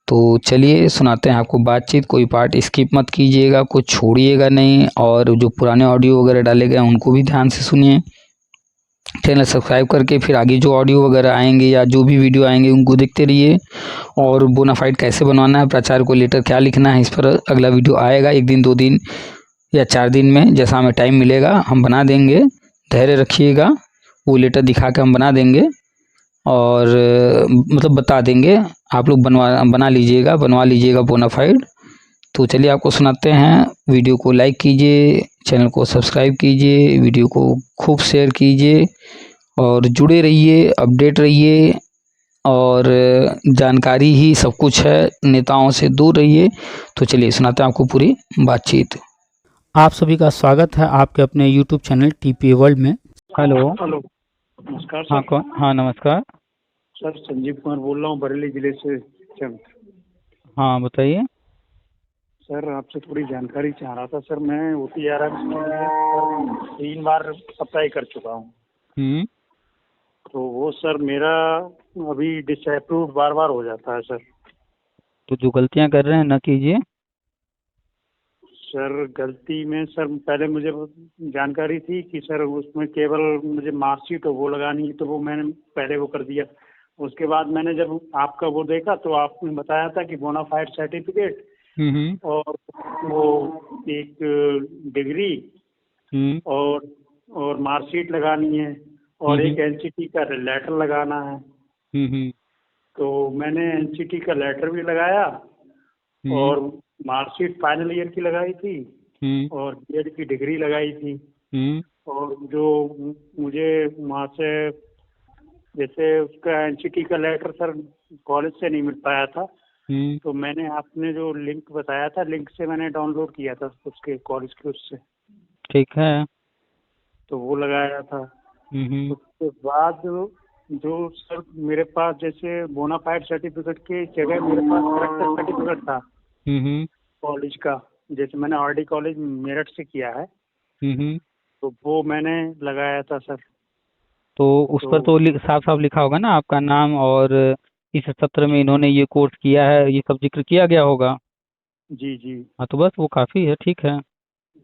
A: तो चलिए सुनाते हैं आपको बातचीत। कोई पार्ट स्किप मत कीजिएगा, कुछ छोड़िएगा नहीं, और जो पुराने ऑडियो वगैरह डाले गए हैं उनको भी ध्यान से सुनिए। चैनल सब्सक्राइब करके फिर आगे जो ऑडियो वगैरह आएंगे या जो भी वीडियो आएंगे उनको देखते रहिए। और बोनाफाइड कैसे बनवाना है, प्राचार्य को लेटर क्या लिखना है, इस पर अगला वीडियो आएगा, 1 दिन 2 दिन या 4 दिन में, जैसा हमें टाइम मिलेगा हम बना देंगे। धैर्य रखिएगा, वो लेटर दिखा के हम बना देंगे, और मतलब बता देंगे। आप लोग बना लीजिएगा बोनाफाइड। तो चलिए आपको सुनाते हैं। वीडियो को लाइक कीजिए, चैनल को सब्सक्राइब कीजिए, वीडियो को खूब शेयर कीजिए, और जुड़े रहिए, अपडेट रहिए। और जानकारी ही सब कुछ है, नेताओं से दूर रहिए। तो चलिए सुनाते हैं आपको पूरी बातचीत। आप सभी का स्वागत है आपके अपने यूट्यूब चैनल टीपीए वर्ल्ड में। हेलो।
B: हेलो, नमस्कार
A: हाँ
B: सर।
A: कौन? हाँ नमस्कार।
B: सर संजीव कुमार बोल रहा हूँ, बरेली जिले से। चंद
A: हाँ बताइए।
B: सर, आपसे थोड़ी जानकारी चाह रहा था सर। मैं OTRM के लिए सर 3 बार अप्लाई कर चुका हूँ।
A: हम्म।
B: तो वो सर मेरा अभी डिसअप्रूव बार बार हो जाता है सर।
A: तो जो गलतियां कर रहे हैं ना कीजिए।
B: सर गलती में सर, पहले मुझे वो जानकारी थी कि सर उसमें केवल मुझे मार्कशीट वो लगानी है, तो वो मैंने पहले वो कर दिया। उसके बाद मैंने जब आपका वो देखा तो आपने बताया था कि बोनाफाइड सर्टिफिकेट
A: हम्म।
B: और वो एक डिग्री
A: हम्म।
B: और मार्कशीट लगानी है, और एक एनसीटी का लेटर लगाना है।
A: हम्म।
B: तो मैंने एनसीटी का लेटर भी लगाया,
A: हम्म।
B: और मार्कशीट फाइनल ईयर की लगाई थी,
A: हम्म।
B: और बीएड की डिग्री लगाई थी।
A: हम्म।
B: और जो मुझे वहाँ से, जैसे उसका एनसीटी का लेटर सर कॉलेज से नहीं मिल पाया था,
A: हम्म।
B: तो मैंने आपने जो लिंक बताया था, लिंक से मैंने डाउनलोड किया था उसके कॉलेज के उससे,
A: ठीक है।
B: तो वो लगाया था।
A: हम्म।
B: उसके बाद जो सर मेरे पास जैसे बोनाफाइड सर्टिफिकेट की जगह मेरे पास करेक्टर सर्टिफिकेट था
A: हम्म।
B: कॉलेज का, जैसे मैंने आरडी कॉलेज मेरठ से किया है,
A: हम्म।
B: तो वो मैंने लगाया था सर।
A: तो उस पर
B: तो
A: तो साफ साफ लिखा होगा ना आपका नाम, और इस सत्र में इन्होंने ये कोर्स किया है, ये सब जिक्र किया गया होगा।
B: जी जी,
A: हाँ तो बस वो काफ़ी है, ठीक है।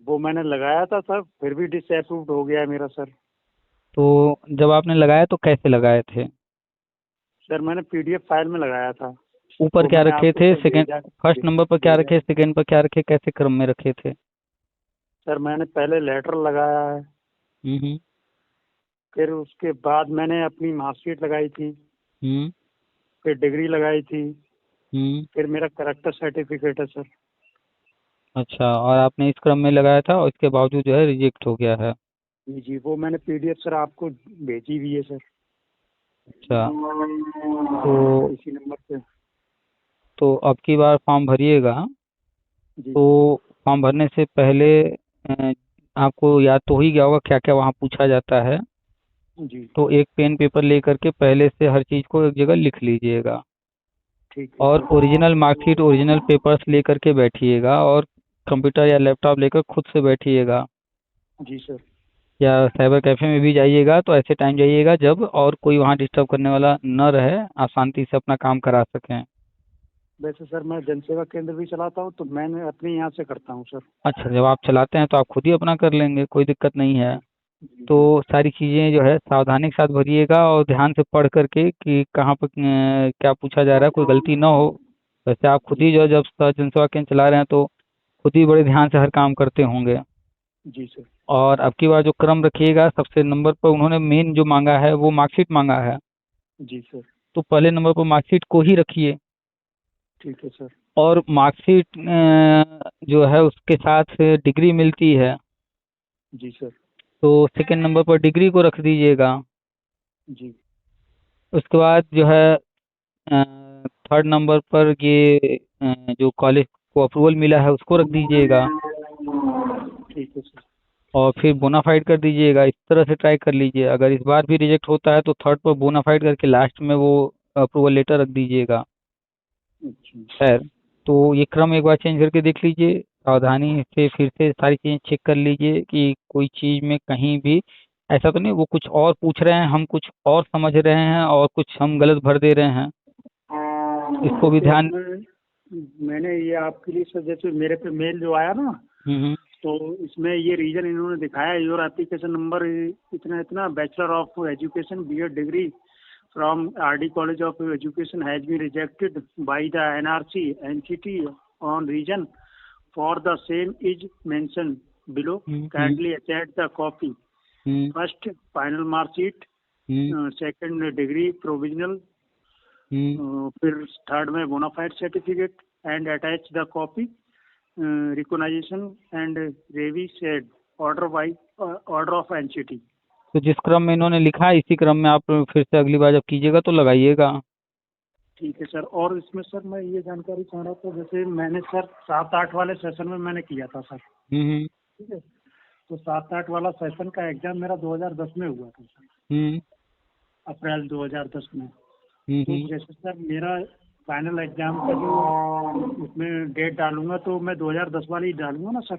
B: वो मैंने लगाया था सर, फिर भी डिसअप्रूव्ड हो गया है मेरा सर।
A: तो जब आपने लगाया तो कैसे लगाए थे?
B: सर मैंने पीडीएफ फाइल में लगाया था,
A: ऊपर
B: वो
A: क्या
B: मैंने
A: रखे
B: आपको
A: थे?
B: सर
A: सेकंड,
B: भेजा
A: फर्स्ट नंबर पर क्या
B: भेजा
A: रखे, सेकंड पर क्या रखे, कैसे क्रम में रखे थे?
B: सर मैंने पहले लेटर लगाया है,
A: हम्म।
B: फिर उसके बाद मैंने अपनी मार्कशीट लगाई थी,
A: हम्म।
B: फिर डिग्री लगाई थी,
A: हम्म।
B: फिर मेरा करेक्टर सर्टिफिकेट है सर।
A: अच्छा, और आपने इस क्रम में लगाया था और इसके बावजूद जो है रिजेक्ट हो गया है?
B: जी जी, वो मैंने पीडीएफ सर आपको भेजी भी है सर,
A: अच्छा। तो
B: इसी नंबर पे।
A: अब की बार फॉर्म भरिएगा,
B: जी
A: तो फॉर्म भरने से पहले आपको याद तो हो ही गया होगा क्या क्या वहाँ पूछा जाता है।
B: जी।
A: तो एक पेन पेपर लेकर के पहले से हर चीज़ को एक जगह लिख लीजिएगा,
B: ठीक है
A: और
B: sir.
A: Original marksheet original papers लेकर के बैठिएगा, और कंप्यूटर या लैपटॉप लेकर खुद से बैठिएगा,
B: जी सर।
A: या साइबर कैफ़े में भी जाइएगा तो ऐसे टाइम जाइएगा जब और कोई वहाँ डिस्टर्ब करने वाला न रहे, आप शांति से अपना काम करा सकें।
B: वैसे सर मैं जनसेवा केंद्र भी चलाता हूँ, तो मैंने अपने यहाँ से करता हूँ सर।
A: अच्छा, जब आप चलाते हैं तो आप खुद ही अपना कर लेंगे, कोई दिक्कत नहीं है।
B: जी
A: तो
B: जी।
A: सारी चीज़ें जो है सावधानी के साथ भरिएगा, और ध्यान से पढ़ करके कि कहाँ पर क्या पूछा जा रहा है, कोई गलती ना हो। वैसे आप खुद
B: जी
A: ही जो है जब जनसेवा केंद्र चला रहे हैं तो खुद ही बड़े ध्यान से हर काम करते होंगे।
B: जी सर।
A: और अब की बार जो क्रम रखिएगा, सबसे नंबर पर उन्होंने मेन जो मांगा है वो मार्कशीट मांगा है,
B: जी सर।
A: तो पहले नंबर पर मार्कशीट को ही रखिए।
B: ठीक है सर।
A: और मार्कशीट जो है उसके साथ डिग्री मिलती है,
B: जी सर।
A: तो सेकंड नंबर पर डिग्री को रख दीजिएगा।
B: जी।
A: उसके बाद जो है थर्ड नंबर पर ये जो कॉलेज को अप्रूवल मिला है उसको रख दीजिएगा,
B: ठीक है सर।
A: और फिर बोनाफाइड कर दीजिएगा। इस तरह से ट्राई कर लीजिए, अगर इस बार भी रिजेक्ट होता है तो थर्ड पर बोनाफाइड करके लास्ट में वो अप्रूवल लेटर रख दीजिएगा।
B: अच्छा।
A: खैर, तो ये क्रम एक बार चेंज करके देख लीजिए, सावधानी से फिर से सारी चीज़ें चेक कर लीजिए कि कोई चीज़ में कहीं भी ऐसा तो नहीं वो कुछ और पूछ रहे हैं, हम कुछ और समझ रहे हैं और कुछ हम गलत भर दे रहे हैं, इसको भी
B: तो
A: ध्यान।
B: इसमें मैंने ये आपके लिए सर, जैसे मेरे पे मेल जो आया ना,
A: हम्म।
B: तो इसमें ये रीजन इन्होंने दिखाया, योर एप्लीकेशन नंबर इतना इतना, bachelor of education B Ed degree from R D college of education has been rejected by the NRC NCT on reason for the same is mention below,
A: hmm. Hmm.
B: Kindly attach the copy,
A: hmm.
B: First final marksheet,
A: hmm.
B: Second degree provisional,
A: hmm.
B: फिर third में bonafide certificate, and attach the copy recognition and रेवी said order by order of NCT.
A: तो जिस क्रम में इन्होंने लिखा है इसी क्रम में आप फिर से अगली बार जब कीजिएगा तो लगाइएगा।
B: ठीक है सर। और इसमें सर मैं ये जानकारी चाह रहा था, जैसे मैंने सर 7-8 वाले सेशन में मैंने किया था सर,
A: हम्म।
B: ठीक है, तो 7-8 वाला सेशन का एग्जाम मेरा 2010 में हुआ था सर,
A: हम्म।
B: अप्रैल 2010 में। तो
A: हम्म।
B: जैसे सर मेरा फाइनल एग्जाम का जो उसमें डेट डालूंगा तो मैं 2010 वाली डालूंगा ना सर?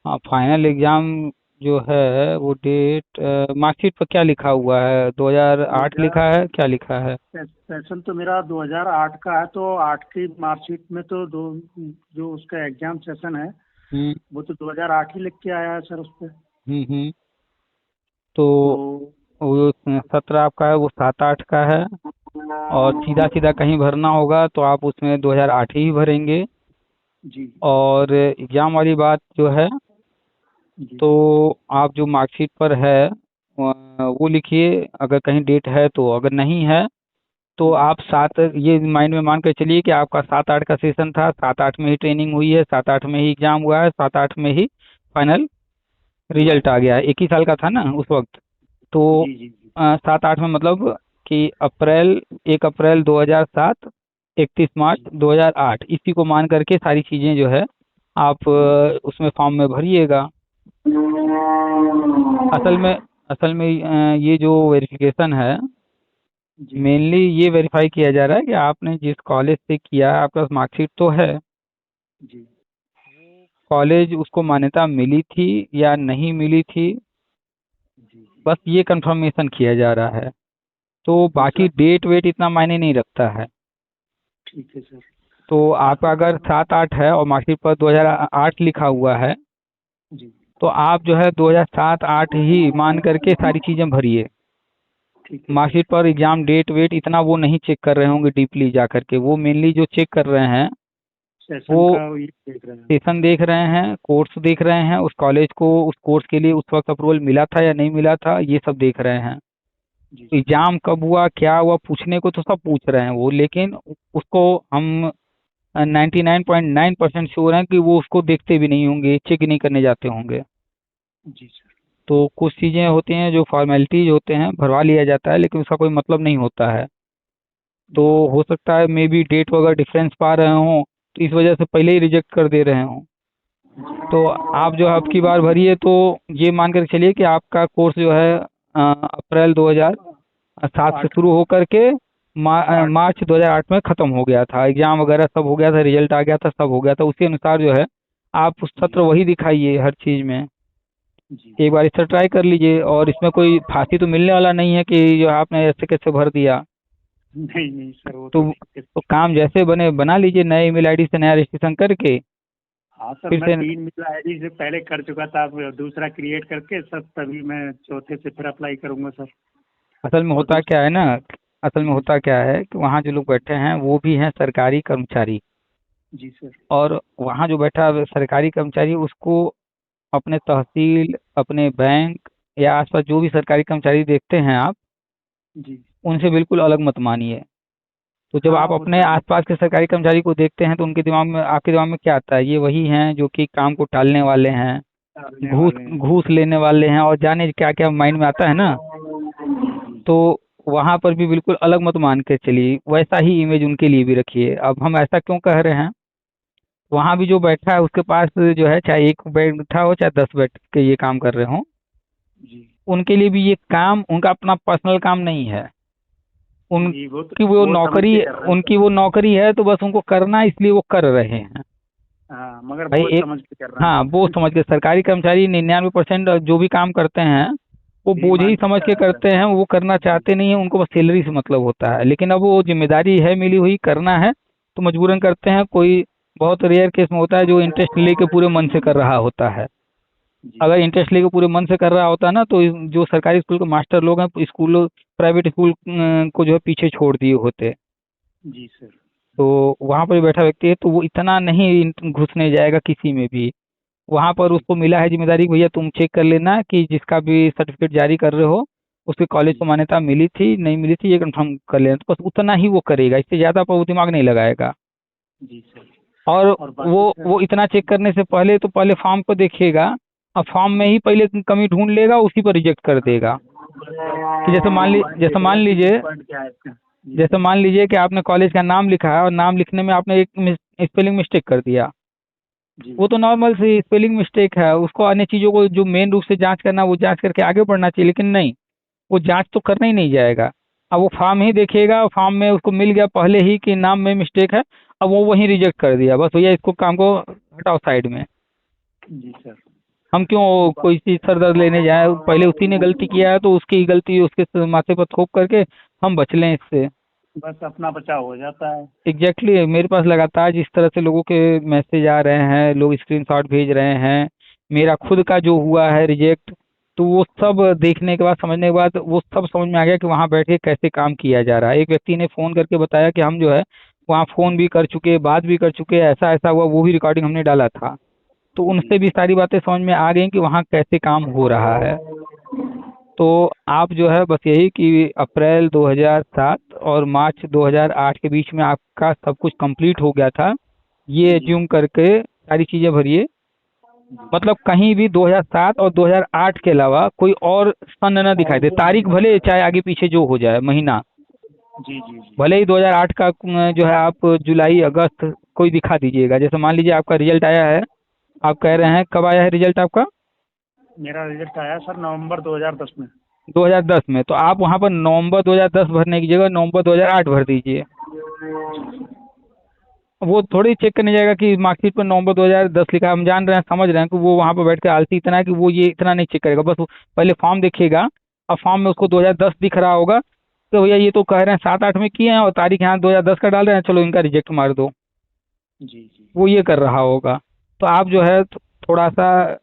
A: हाँ, फाइनल एग्जाम जो है वो डेट मार्कशीट पर क्या लिखा हुआ है, 2008 लिखा
B: 2000
A: है, क्या लिखा है?
B: सेशन तो मेरा 2008 का है, तो 8 की मार्कशीट में तो दो, जो उसका एग्जाम सेशन है
A: हम्म।
B: वो तो 2008 ही लिख के आया है सर उस पर।
A: हम्म। तो
B: तो
A: वो 17 आपका है, वो 7-8 का है, और सीधा सीधा कहीं भरना होगा तो आप उसमें 2008 ही भरेंगे।
B: जी
A: और एग्जाम वाली बात जो है,
B: जी।
A: तो आप जो मार्कशीट पर है वो लिखिए, अगर कहीं डेट है तो, अगर नहीं है तो
B: जी
A: आप सात, ये माइंड में मान कर चलिए कि आपका 7-8 का सेशन था, 7-8 में ही ट्रेनिंग हुई है, 7-8 में ही एग्जाम हुआ है, 7-8 में ही फाइनल रिजल्ट आ गया है, एक ही साल का था ना उस वक्त। तो
B: जी जी। जी
A: 7-8 में मतलब कि अप्रैल 1 अप्रैल 2007, 31 मार्च
B: जी
A: 2008, इसी को मान करके सारी चीज़ें जो है आप उसमें फॉर्म में भरिएगा। असल में असल में ये जो वेरिफिकेशन है,
B: जी
A: मेनली ये वेरीफाई किया जा रहा है कि आपने जिस कॉलेज से किया है आपके पास मार्कशीट तो है,
B: जी
A: कॉलेज उसको मान्यता मिली थी या नहीं मिली थी,
B: जी।
A: बस ये कंफर्मेशन किया जा रहा है। तो
B: तो
A: बाकी
B: सर
A: डेट वेट इतना मायने नहीं रखता है।
B: ठीक है सर।
A: तो आपका
B: तो
A: अगर 7-8 है और मार्कशीट पर 2008 लिखा हुआ है,
B: जी
A: तो आप जो है 2007-8 ही मान करके सारी चीज़ें भरिए।
B: ठीक है सर।
A: मार्कशीट पर एग्जाम डेट वेट इतना वो नहीं चेक कर रहे होंगे डीपली जा करके, वो मेनली जो चेक कर रहे हैं वो
B: सेशन का ये देख रहे हैं।
A: सेशन देख रहे हैं, कोर्स देख रहे हैं, उस कॉलेज को उस कोर्स के लिए उस वक्त अप्रूवल मिला था या नहीं मिला था, ये सब देख रहे हैं।
B: जी
A: एग्जाम कब हुआ क्या हुआ पूछने को तो सब पूछ रहे हैं वो, लेकिन उसको हम 99.9% श्योर हैं कि वो उसको देखते भी नहीं होंगे, चेक नहीं करने जाते होंगे।
B: जी सर।
A: तो कुछ चीज़ें होती हैं जो फॉर्मेलिटीज होते हैं, भरवा लिया जाता है लेकिन उसका कोई मतलब नहीं होता है। तो
B: जी
A: हो सकता है मे बी डेट वगैरह डिफरेंस पा रहे हों, तो इस वजह से पहले ही रिजेक्ट कर दे रहे हों। तो आप जो है अब की बार भरिए तो ये मान कर चलिए कि आपका कोर्स जो है अप्रैल 2007 से शुरू होकर के मार्च 2008 में ख़त्म हो गया था। एग्ज़ाम वगैरह सब हो गया था, रिजल्ट आ गया था, सब हो गया था। उसी अनुसार जो है आप उस सत्र वही दिखाइए हर चीज़ में।
B: जी
A: एक बार इससे ट्राई कर लीजिए, और इसमें कोई फांसी तो मिलने वाला नहीं है कि जो आपने ऐसे कैसे भर दिया।
B: नहीं नहीं सर, वो तो
A: तो
B: दिक्कत।
A: तो काम जैसे बने बना लीजिए, नए ईमेल आईडी से नया रजिस्ट्रेशन करके
B: हाँ सर,
A: फिर
B: मैं
A: से।
B: 3 मेल आईडी से पहले कर चुका था, अब दूसरा क्रिएट करके सर तभी मैं चौथे से फिर अप्लाई करूँगा सर।
A: असल में
B: और
A: होता क्या है ना, असल में
B: जी
A: होता क्या है कि वहाँ जो लोग बैठे हैं वो भी हैं सरकारी कर्मचारी।
B: जी सर।
A: और वहाँ जो बैठा है सरकारी कर्मचारी, उसको अपने तहसील, अपने बैंक या आसपास जो भी सरकारी कर्मचारी देखते हैं आप,
B: जी
A: उनसे बिल्कुल अलग मत मानिए। तो जब
B: हाँ
A: आप
B: वो
A: अपने
B: सर।
A: आसपास के सरकारी कर्मचारी को देखते हैं तो उनके दिमाग में, आपके दिमाग में क्या आता है? ये वही हैं जो कि काम को टालने वाले हैं,
B: डालने
A: घूस
B: वाले हैं।
A: घूस लेने वाले हैं, और जाने क्या क्या माइंड में आता है ना। तो वहाँ पर भी बिल्कुल अलग मत मान के चलिए, वैसा ही इमेज उनके लिए भी रखिए। अब हम ऐसा क्यों कह रहे हैं, वहाँ भी जो बैठा है उसके पास जो है, चाहे एक बैठा हो चाहे 10 बैठ के ये काम कर रहे हो,
B: जी
A: उनके लिए भी ये काम उनका अपना पर्सनल काम नहीं है।
B: जी, वो तो
A: उनकी वो
B: वो समझ
A: नौकरी,
B: के कर रहे हैं सर।
A: उनकी वो नौकरी है, तो बस उनको करना है, इसलिए वो कर रहे हैं।
B: हाँ, मगर
A: भाई
B: वो
A: एक,
B: समझ के कर रहे
A: हाँ वो
B: हैं।
A: समझ के सरकारी कर्मचारी 99% जो भी काम करते हैं वो बोझ ही समझ
B: ईमानदार
A: के
B: है सर।
A: करते हैं, वो करना
B: जी
A: चाहते नहीं है, उनको बस सैलरी से मतलब होता है। लेकिन अब वो जिम्मेदारी है मिली हुई, करना है तो मजबूरन करते हैं। कोई बहुत रेयर केस में होता है जो इंटरेस्ट लेके पूरे मन से कर रहा होता है।
B: जी
A: अगर इंटरेस्ट लेके पूरे मन से कर रहा होता है ना, तो जो सरकारी स्कूल के मास्टर लोग हैं, स्कूल प्राइवेट स्कूल को जो है पीछे छोड़ दिए होते।
B: जी सर।
A: तो वहाँ पर बैठा व्यक्ति है तो वो इतना नहीं घुसने जाएगा किसी में भी। वहाँ पर
B: जी
A: उसको मिला है जिम्मेदारी, भैया तुम चेक कर लेना कि जिसका भी सर्टिफिकेट जारी कर रहे हो उसके कॉलेज को
B: जी
A: मान्यता मिली थी नहीं मिली थी, ये कंफर्म कर लेना। तो बस उतना ही वो करेगा, इससे ज़्यादा पर वो दिमाग नहीं लगाएगा।
B: जी सर।
A: और
B: और
A: वो
B: बाकी सर।
A: वो इतना चेक करने से पहले तो पहले फॉर्म को देखेगा, और फॉर्म में ही पहले कमी ढूंढ लेगा, उसी पर रिजेक्ट कर देगा। कि
B: पॉइंट देखेगा कि वीक पॉइंट क्या है इसका। जी
A: जैसे
B: सर।
A: मान लीजिए कि आपने कॉलेज का नाम लिखा है और नाम लिखने में आपने एक स्पेलिंग मिस्टेक कर दिया।
B: जी
A: वो तो नॉर्मल सी स्पेलिंग मिस्टेक है, उसको अन्य चीज़ों को जो मेन रूप से जांच करना है वो जांच करके आगे बढ़ना चाहिए, लेकिन नहीं, वो जांच तो करना ही नहीं जाएगा। अब वो फॉर्म ही देखेगा, और फॉर्म में उसको मिल गया पहले ही कि नाम में मिस्टेक है, अब वो वहीं रिजेक्ट कर दिया, बस भैया इसको काम को हटाओ साइड में।
B: जी सर।
A: हम क्यों कोई चीज़ सर दर्द लेने जाए, पहले उसी ने गलती किया है तो उसकी गलती उसके माथे पर थोप करके हम बच लें इससे।
B: बस अपना बचाव हो जाता है।
A: एग्जैक्टली मेरे पास लगातार जिस तरह से लोगों के मैसेज आ रहे हैं, लोग स्क्रीनशॉट भेज रहे हैं, मेरा खुद का जो हुआ है रिजेक्ट, तो वो सब देखने के बाद, समझने के बाद वो सब समझ में आ गया कि वहाँ बैठ के कैसे काम किया जा रहा है। एक व्यक्ति ने फ़ोन करके बताया कि हम जो है वहाँ फ़ोन भी कर चुके, बात भी कर चुके, ऐसा ऐसा हुआ, वो भी रिकॉर्डिंग हमने डाला था। तो
B: जी
A: उनसे भी सारी बातें समझ में आ गई कि वहाँ कैसे काम हो रहा है। तो आप जो है बस यही कि अप्रैल 2007 और मार्च 2008 के बीच में आपका सब कुछ कंप्लीट हो गया था, ये
B: जी
A: एज्यूम करके सारी चीज़ें भरिए। मतलब कहीं भी 2007 और 2008 के अलावा कोई और सन न दिखाई दे, तारीख भले चाहे आगे पीछे जो हो जाए, महीना
B: जी जी जी।
A: भले ही 2008 का जो है आप जुलाई अगस्त कोई दिखा दीजिएगा। जैसे मान लीजिए आपका रिजल्ट आया है, आप कह रहे हैं कब आया है रिजल्ट आपका?
B: मेरा रिजल्ट आया सर नवंबर 2010 में।
A: 2010 में, तो आप वहाँ पर नवंबर 2010 भरने की जगह नवंबर 2008 भर दीजिए। वो थोड़ी चेक करने जाएगा कि मार्कशीट पर नवंबर 2010 लिखा है। हम जान रहे हैं, समझ रहे हैं कि वो वहाँ पर बैठ के आलसी इतना है कि वो ये इतना नहीं चेक करेगा। बस वो पहले फॉर्म देखेगा, और फॉर्म में उसको 2010 दिख रहा होगा, तो भैया ये तो कह रहे हैं 7-8 में किए हैं और तारीख यहाँ 2010 का डाल रहे हैं, चलो इनका रिजेक्ट मार दो।
B: जी जी
A: वो ये कर रहा होगा। तो आप जो है थोड़ा सा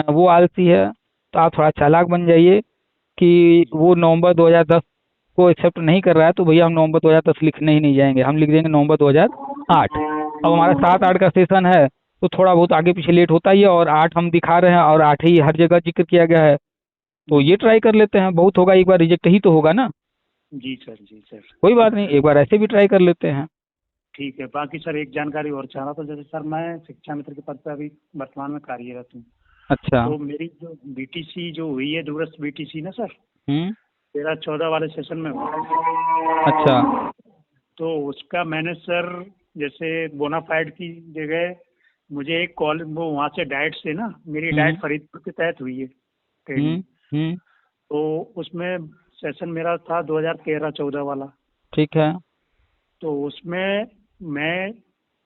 A: वो आलसी है, तो आप थोड़ा चालाक बन जाइए कि
B: जी।
A: वो नवंबर 2010 को एक्सेप्ट नहीं कर रहा है, तो भैया हम नवंबर 2010 लिखने ही नहीं जाएंगे, हम लिख देंगे नवंबर 2008। अब हमारा 7-8 का सेशन है, तो थोड़ा बहुत आगे पीछे लेट होता ही है, और 8 हम दिखा रहे हैं और 8 ही हर जगह जिक्र किया गया है। तो ये ट्राई कर लेते हैं, बहुत होगा, एक बार रिजेक्ट ही तो होगा ना।
B: जी सर। जी सर।
A: कोई बात नहीं, एक बार ऐसे भी ट्राई कर लेते हैं।
B: ठीक है। बाकी सर एक जानकारी और चाह रहा था, जैसे सर मैं शिक्षा मित्र के पद पर अभी वर्तमान में कार्यरत हूँ।
A: अच्छा।
B: तो मेरी जो बीटीसी जो हुई है, दूरस्थ बीटीसी ना सर,
A: हम्म।
B: 13-14 वाले सेशन में हुआ।
A: अच्छा।
B: तो उसका मैंने सर जैसे बोनाफाइड की जगह मुझे एक कॉल, वो वहाँ से डाइट से ना, मेरी
A: हम्म।
B: डाइट फरीदपुर के तहत हुई है ट्रेनिंग।
A: हम्म। हम्म।
B: तो उसमें सेशन मेरा था 2013-14 वाला।
A: ठीक है।
B: तो उसमें मैं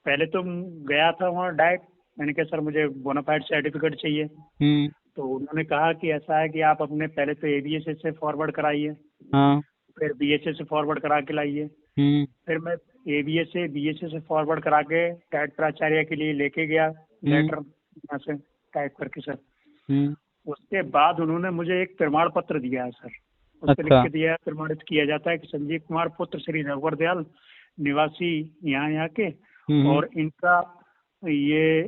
B: पहले तो गया था वहाँ डायरेक्ट। मैंने कहा सर मुझे बोनाफाइड सर्टिफिकेट चाहिए।
A: हम्म।
B: तो उन्होंने कहा कि ऐसा है कि आप अपने पहले तो एबीएसए से फॉरवर्ड कराइए,
A: हाँ।
B: फिर बीएसए से फॉरवर्ड करा के लाइए।
A: हम्म।
B: फिर मैं एबीएसए बीएसए से फॉरवर्ड करा के डाइट प्राचार्य के लिए लेके गया
A: हम्म।
B: लेटर यहाँ से टाइप करके सर।
A: हम्म।
B: उसके बाद उन्होंने मुझे एक प्रमाण पत्र दिया है सर। उस पर लिख
A: अच्छा।
B: के दिया है, प्रमाणित किया जाता है कि संजीव कुमार पुत्र श्री रघुवर दयाल निवासी यहाँ के,
A: हम्म।
B: और इनका ये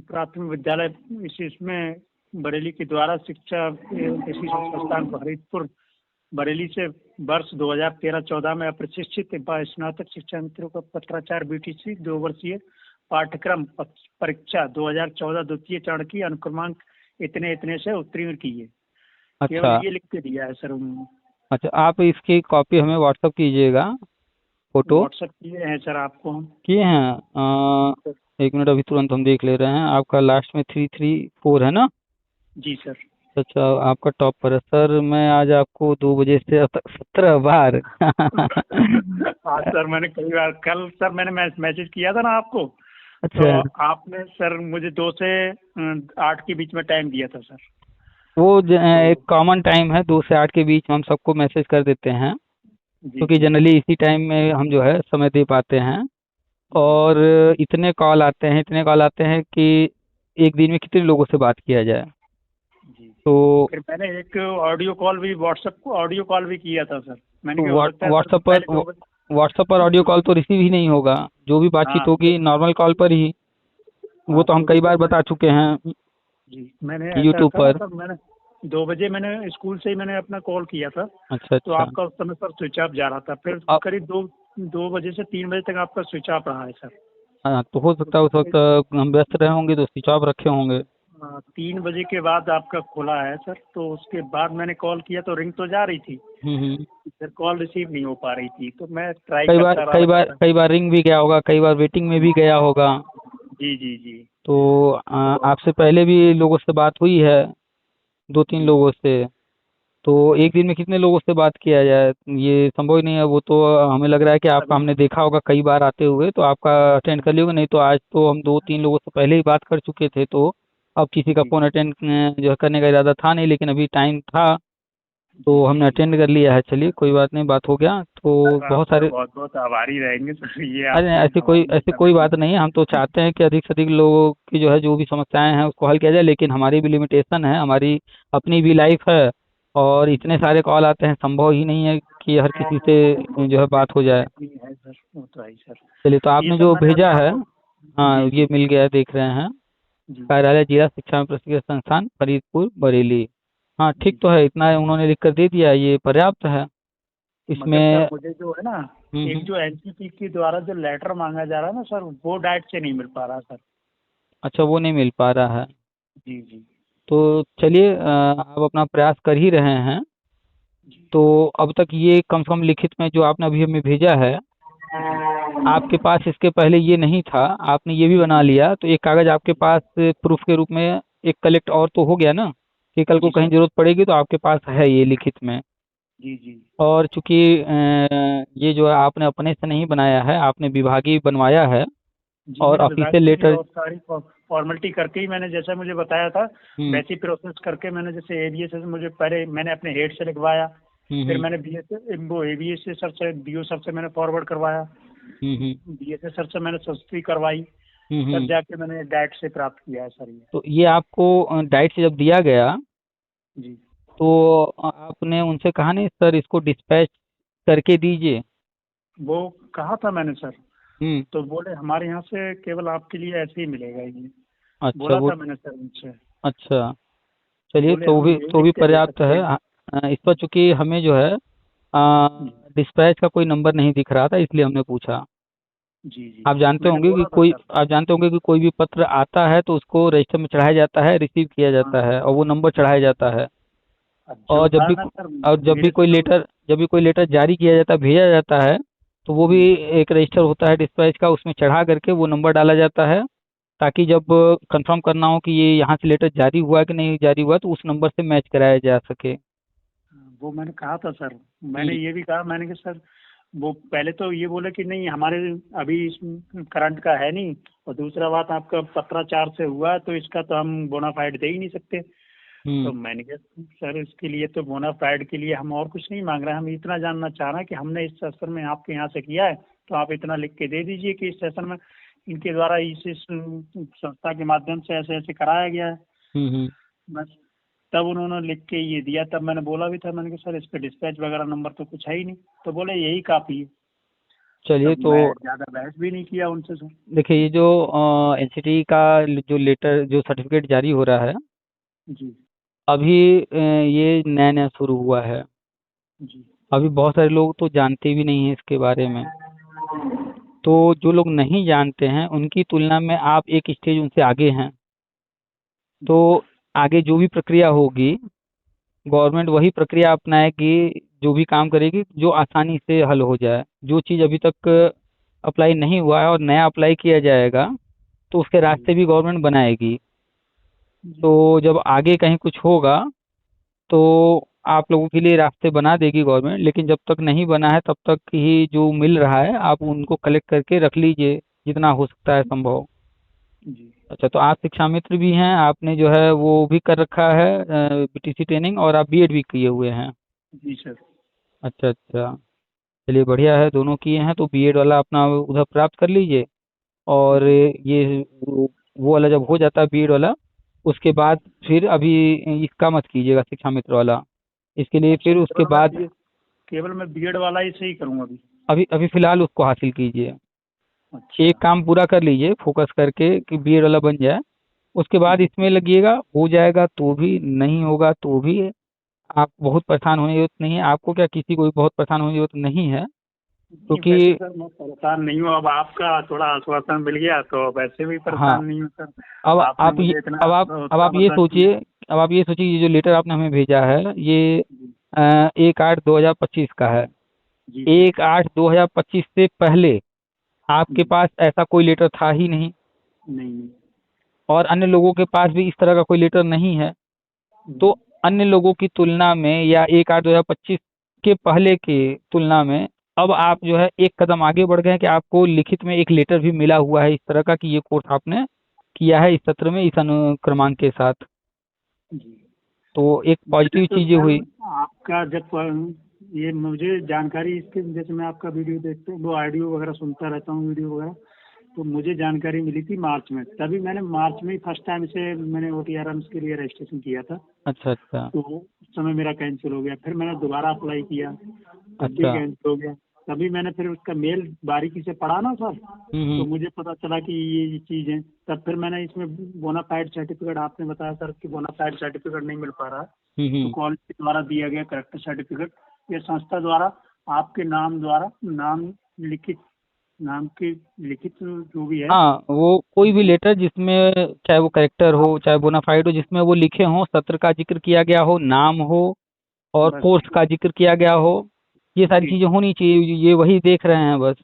B: प्राथमिक विद्यालय इसमें बरेली के द्वारा शिक्षा इसी संस्थान हरितपुर बरेली से वर्ष 2013-14 में अप्रशिक्षित स्नातक शिक्षा मित्रों का पत्राचार बीटीसी 2 वर्षीय पाठ्यक्रम परीक्षा 2014 द्वितीय चरण की अनुक्रमांक इतने इतने से उत्तीर्ण की है। केवल
A: अच्छा।
B: ये लिख के दिया है सर उन्होंने।
A: अच्छा, आप इसकी कॉपी हमें व्हाट्सअप कीजिएगा, फोटो
B: व्हाट्सएप किए हैं सर आपको हम।
A: किए हैं। एक मिनट, अभी तुरंत हम देख ले रहे हैं। आपका लास्ट में 334 है ना?
B: जी सर।
A: अच्छा, आपका टॉप पर है सर। मैं आज आपको 2 बजे से अब तक 17 बार
B: आज सर मैंने कई बार, कल सर मैंने मैसेज किया था ना आपको, तो
A: अच्छा,
B: आपने सर मुझे 2 से 8 के बीच में टाइम दिया था सर।
A: वो
B: तो
A: एक कॉमन टाइम है, 2 से 8 के बीच में हम सबको मैसेज कर देते हैं,
B: जी
A: क्योंकि
B: जी
A: जनरली इसी टाइम में हम जो है समय दे पाते हैं।
B: जी
A: और इतने कॉल आते हैं, इतने कॉल आते हैं कि एक दिन में कितने लोगों से बात किया जाए।
B: जी।
A: तो
B: फिर मैंने एक ऑडियो कॉल भी, व्हाट्सएप को ऑडियो कॉल भी किया था सर। मैंने कहा हो सकता है सर
A: व्हाट्सएप पर
B: पहले 2 बजे।
A: व्हाट्सएप पर ऑडियो कॉल तो रिसीव ही नहीं होगा। जो भी
B: हाँ
A: बातचीत
B: तो
A: होगी नॉर्मल कॉल पर ही। वो
B: हाँ
A: तो हम
B: तो
A: कई
B: देखो
A: बार
B: मैं,
A: बता चुके हैं
B: जी मैंने ऐसा
A: यूट्यूब
B: था ना
A: पर।
B: सर, मैंने 2 बजे मैंने स्कूल से ही मैंने अपना कॉल किया था।
A: अच्छा
B: तो
A: अच्छा।
B: आपका उस समय सर स्विच ऑफ जा रहा था। फिर
A: अब
B: करीब 2 बजे से 3 बजे तक आपका स्विच ऑफ रहा है सर।
A: हाँ, तो हो सकता है उस
B: उसके
A: वक्त हम व्यस्त रहे होंगे तो स्विच ऑफ रखे होंगे।
B: 3 बजे के बाद आपका खुला है सर। तो उसके बाद मैंने कॉल किया तो रिंग तो जा रही थी,
A: हम्म।
B: फिर कॉल रिसीव नहीं हो पा रही थी। तो मैं ट्राई
A: कई बार
B: करता रहा
A: कई बार
B: लगातार।
A: कई बार रिंग भी गया होगा, कई बार वेटिंग में भी गया होगा।
B: जी जी जी।
A: तो
B: तो
A: आपसे पहले भी लोगों से बात हुई है, 2-3
B: जी
A: लोगों से। तो एक दिन में कितने लोगों से बात किया जाए, ये संभव ही नहीं है। वो तो हमें लग रहा है कि आपका
B: अभी
A: हमने देखा होगा कई बार आते हुए, तो आपका अटेंड कर लियोगे। नहीं तो आज तो हम 2-3 लोगों से पहले ही बात कर चुके थे, तो अब किसी का
B: जी
A: फ़ोन अटेंड जो है करने का इरादा था नहीं, लेकिन अभी टाइम था
B: जी
A: तो
B: जी
A: हमने
B: जी।
A: अटेंड कर लिया है। चलिए कोई बात नहीं, बात हो गया तो
B: सर
A: बहुत
B: आपके
A: सारे।
B: बहुत बहुत आभारी रहेंगे सर, ये
A: अरे नहीं,
B: आपने हमारी
A: ऐसी कोई
B: समय दी।
A: बात नहीं है। हम तो चाहते हैं कि अधिक से अधिक लोगों की जो है जो भी समस्याएं हैं उसको हल किया जाए, लेकिन हमारी भी लिमिटेशन है, हमारी अपनी भी लाइफ है। और इतने सारे कॉल आते हैं, संभव ही नहीं है कि हर किसी से जो है बात हो जाए।
B: भी है सर, वो तो है ही सर।
A: चलिए, तो
B: ये
A: आपने
B: सब
A: जो
B: मैंने
A: भेजा है,
B: आपको।
A: हाँ
B: जी
A: ये
B: जी
A: मिल गया है, देख रहे हैं।
B: जी
A: कार्यालय जिला शिक्षा में प्रशिक्षण संस्थान फरीदपुर बरेली। हाँ ठीक
B: जी।
A: तो है, इतना उन्होंने लिख कर दे दिया, ये पर्याप्त है
B: मगर सर
A: इसमें।
B: मुझे जो है ना, एक
A: हम्म।
B: जो एनसीपी के द्वारा जो लेटर मांगा जा रहा है ना सर, वो डाइट से नहीं मिल पा रहा सर।
A: अच्छा, वो नहीं मिल पा रहा है।
B: जी जी
A: तो चलिए, आप अपना प्रयास कर ही रहे हैं।
B: जी
A: तो अब तक ये कम से कम लिखित में जो आपने अभी हमें भेजा है,
B: जी
A: आपके पास इसके पहले ये नहीं था, आपने ये भी बना लिया, तो एक कागज़ आपके पास प्रूफ के रूप में एक कलेक्ट और तो हो गया ना, कि कल को
B: जी
A: कहीं
B: सर।
A: जरूरत पड़ेगी तो आपके पास है ये लिखित में।
B: जी जी
A: और चूंकि ये जो है आपने अपने से नहीं बनाया है, आपने विभागीय बनवाया है।
B: जी।
A: और
B: मैंने विभाग
A: ऑफिशियल
B: की
A: लेटर।
B: और सारी फॉर्मेलिटी करके ही मैंने, जैसा मुझे बताया था
A: हम्म।
B: वैसी प्रोसेस करके मैंने, जैसे एबीएस से मुझे पहले मैंने अपने हेड से लिखवाया, फिर
A: हम्म।
B: मैंने बीएस वो एबीएस से सर से बीओ सर से मैंने फॉरवर्ड करवाया,
A: हम्म। हम्म।
B: बीएसए सर से मैंने सस्ती करवाई, तब
A: हम्म।
B: जाके मैंने डाइट से प्राप्त किया है सर ये।
A: तो ये आपको डाइट से जब दिया गया,
B: जी।
A: तो आपने उनसे कहा नहीं सर इसको डिस्पैच करके दीजिए?
B: वो कहा था मैंने सर।
A: हम्म।
B: तो बोले हमारे यहाँ से केवल आपके लिए ऐसे ही मिलेगा ये,
A: अच्छा
B: बोला
A: वो।
B: था मैंने सर उनसे।
A: अच्छा,
B: तो
A: चलिए
B: बोले
A: तो
B: हम
A: भी
B: यही
A: तो
B: लिख
A: भी
B: के दे
A: पर्याप्त
B: सकते
A: है।
B: हैं।
A: इस पर चूंकि हमें जो है
B: जी
A: डिस्पैच का कोई नंबर नहीं दिख रहा था, इसलिए हमने पूछा।
B: जी जी।
A: आप जानते
B: मैंने
A: होंगे कि
B: बोला था सर।
A: कोई भी पत्र आता है तो उसको रजिस्टर में चढ़ाया जाता है, रिसीव किया
B: हाँ
A: जाता है और वो नंबर चढ़ाया जाता है।
B: अब जो
A: और जब
B: था
A: भी
B: ना सर,
A: और
B: मेरे से तो।
A: जब भी कोई लेटर जारी किया जाता है, भेजा जाता है, तो वो भी
B: जी
A: एक रजिस्टर होता है डिस्पैच का, उसमें चढ़ा करके वो नंबर डाला जाता है। ताकि जब कंफर्म करना हो कि ये यहाँ से लेटर जारी हुआ कि नहीं जारी हुआ, तो उस नंबर से मैच कराया जा सके।
B: वो मैंने कहा था सर, मैंने
A: हम्म।
B: ये भी कहा, मैंने कि सर वो पहले तो ये बोले कि नहीं हमारे अभी इस करंट का है नहीं, और दूसरा बात आपका पत्राचार से हुआ है, तो इसका तो हम बोनाफाइड दे ही नहीं सकते। तो
A: हम्म।
B: मैंने कहा सर इसके लिए तो बोनाफाइड के लिए हम और कुछ नहीं मांग रहे हैं, हम इतना जानना चाह रहे हैं कि हमने इस सेशन में आपके यहाँ से किया है, तो आप इतना लिख के दे दीजिए कि इस सेशन में इनके द्वारा इस संस्था के माध्यम से ऐसे ऐसे कराया गया है।
A: हम्म।
B: बस तब उन्होंने लिख के ये दिया, तब मैंने बोला भी था, मैंने कहा सर इस पे डिस्पैच वगैरह नंबर तो कुछ है ही नहीं, तो बोले यही काफ़ी है।
A: चलिए,
B: तब
A: तो
B: मैं ज़्यादा बहस भी नहीं किया उनसे सर।
A: देखिए, ये जो एनसीटी का जो लेटर, जो सर्टिफिकेट जारी हो रहा है,
B: जी
A: अभी ये नया नया शुरू हुआ है।
B: जी
A: अभी बहुत सारे लोग तो जानते भी नहीं हैं इसके बारे में। तो जो लोग नहीं जानते हैं उनकी तुलना में आप एक स्टेज उनसे आगे हैं। तो
B: जी
A: आगे जो भी प्रक्रिया होगी, गवर्नमेंट वही प्रक्रिया अपनाएगी, जो भी काम करेगी जो आसानी से हल हो जाए। जो चीज़ अभी तक अप्लाई नहीं हुआ है और नया अप्लाई किया जाएगा, तो उसके
B: जी
A: रास्ते भी गवर्नमेंट बनाएगी।
B: जी
A: तो जब आगे कहीं कुछ होगा, तो आप लोगों के लिए रास्ते बना देगी गवर्नमेंट। लेकिन जब तक नहीं बना है, तब तक ही जो मिल रहा है आप उनको कलेक्ट करके रख लीजिए, जितना हो सकता है संभव।
B: जी
A: अच्छा, तो आप शिक्षा मित्र भी हैं, आपने जो है वो भी कर रखा है बीटीसी ट्रेनिंग, और आप बीएड भी किए हुए हैं।
B: जी सर।
A: अच्छा अच्छा। चलिए, बढ़िया है, दोनों किए हैं। तो बीएड वाला अपना उधर प्राप्त कर लीजिए। और
B: जी
A: ये वो वाला जब हो जाता है बीएड वाला, उसके बाद फिर अभी इसका मत कीजिएगा, शिक्षा मित्र वाला। इसके लिए
B: अच्छा,
A: फिर उसके बाद
B: केवल मैं बीएड वाला ही सही करूँगा अभी।
A: अभी अभी फिलहाल उसको हासिल कीजिए।
B: अच्छा।
A: एक काम पूरा कर लीजिए फोकस करके कि बीएड वाला बन जाए। उसके बाद
B: जी
A: इसमें लगिएगा, हो जाएगा तो भी, नहीं होगा तो भी। आप बहुत परेशान होने की जरूरत नहीं है, आपको क्या, किसी को भी बहुत परेशान होने की जरूरत नहीं है,
B: नहीं, वैसे
A: क्योंकि
B: सर मैं परेशान नहीं हूँ, अब आपका थोड़ा आश्वासन मिल गया तो वैसे भी
A: हाँ,
B: परेशान नहीं हूँ सर।
A: अब
B: आपने
A: आप ये
B: मुझे इतना
A: अब आप अब
B: भरोसा
A: आप ये
B: मतलब कि।
A: सोचिए अब आप ये सोचिए, ये जो लेटर आपने हमें भेजा है, ये
B: जी
A: 1/8/2025 का है।
B: जी सर।
A: 1/8/2025 से पहले आपके
B: जी
A: पास ऐसा कोई लेटर था ही नहीं,
B: नहीं नहीं।
A: और अन्य लोगों के पास भी इस तरह का कोई लेटर नहीं है। तो
B: जी
A: अन्य लोगों की तुलना में, या 1/8/2025 के पहले की तुलना में, अब आप जो है एक कदम आगे बढ़ गए हैं कि आपको लिखित में एक लेटर भी मिला हुआ है इस तरह का, कि ये कोर्स आपने किया है इस सत्र में इस अनुक्रमांक के साथ।
B: जी।
A: तो एक
B: मैंने
A: पॉजिटिव
B: तो
A: चीजें
B: सर
A: हुई।
B: आपका जब ये मुझे जानकारी इसके, जैसे मैं आपका वीडियो देखते वो ऑडियो वगैरह सुनता रहता हूँ, वीडियो वगैरह, तो मुझे जानकारी मिली थी मार्च में, तभी मैंने मार्च में ही फर्स्ट टाइम से मैंने OTRMS के लिए रजिस्ट्रेशन किया था।
A: अच्छा अच्छा।
B: तो उस समय मेरा कैंसिल हो गया, फिर मैंने दोबारा अप्लाई किया, तब भी
A: अच्छा।
B: कैंसिल हो गया। तभी मैंने फिर उसका मेल बारीकी से पढ़ा ना सर, तो
A: हम्म।
B: मुझे पता चला कि ये चीज़ है। तब फिर मैंने इसमें बोनाफाइड सर्टिफिकेट, आपने बताया सर कि बोनाफाइड सर्टिफिकेट नहीं मिल पा रहा है, तो
A: हम्म।
B: कॉलेज के द्वारा दिया गया करेक्टर सर्टिफिकेट, ये संस्था द्वारा आपके नाम द्वारा नाम लिखित, नाम की लिखित जो भी है।
A: हाँ, वो कोई भी लेटर जिसमें, चाहे वो करेक्टर
B: आप
A: हो चाहे बोनाफाइड हो, जिसमें वो लिखे हो, सत्र का जिक्र किया गया हो, नाम हो, और
B: बस
A: कोर्स का जिक्र किया गया हो, ये सारी
B: जी।
A: चीजें होनी चाहिए। ये वही देख रहे हैं बस।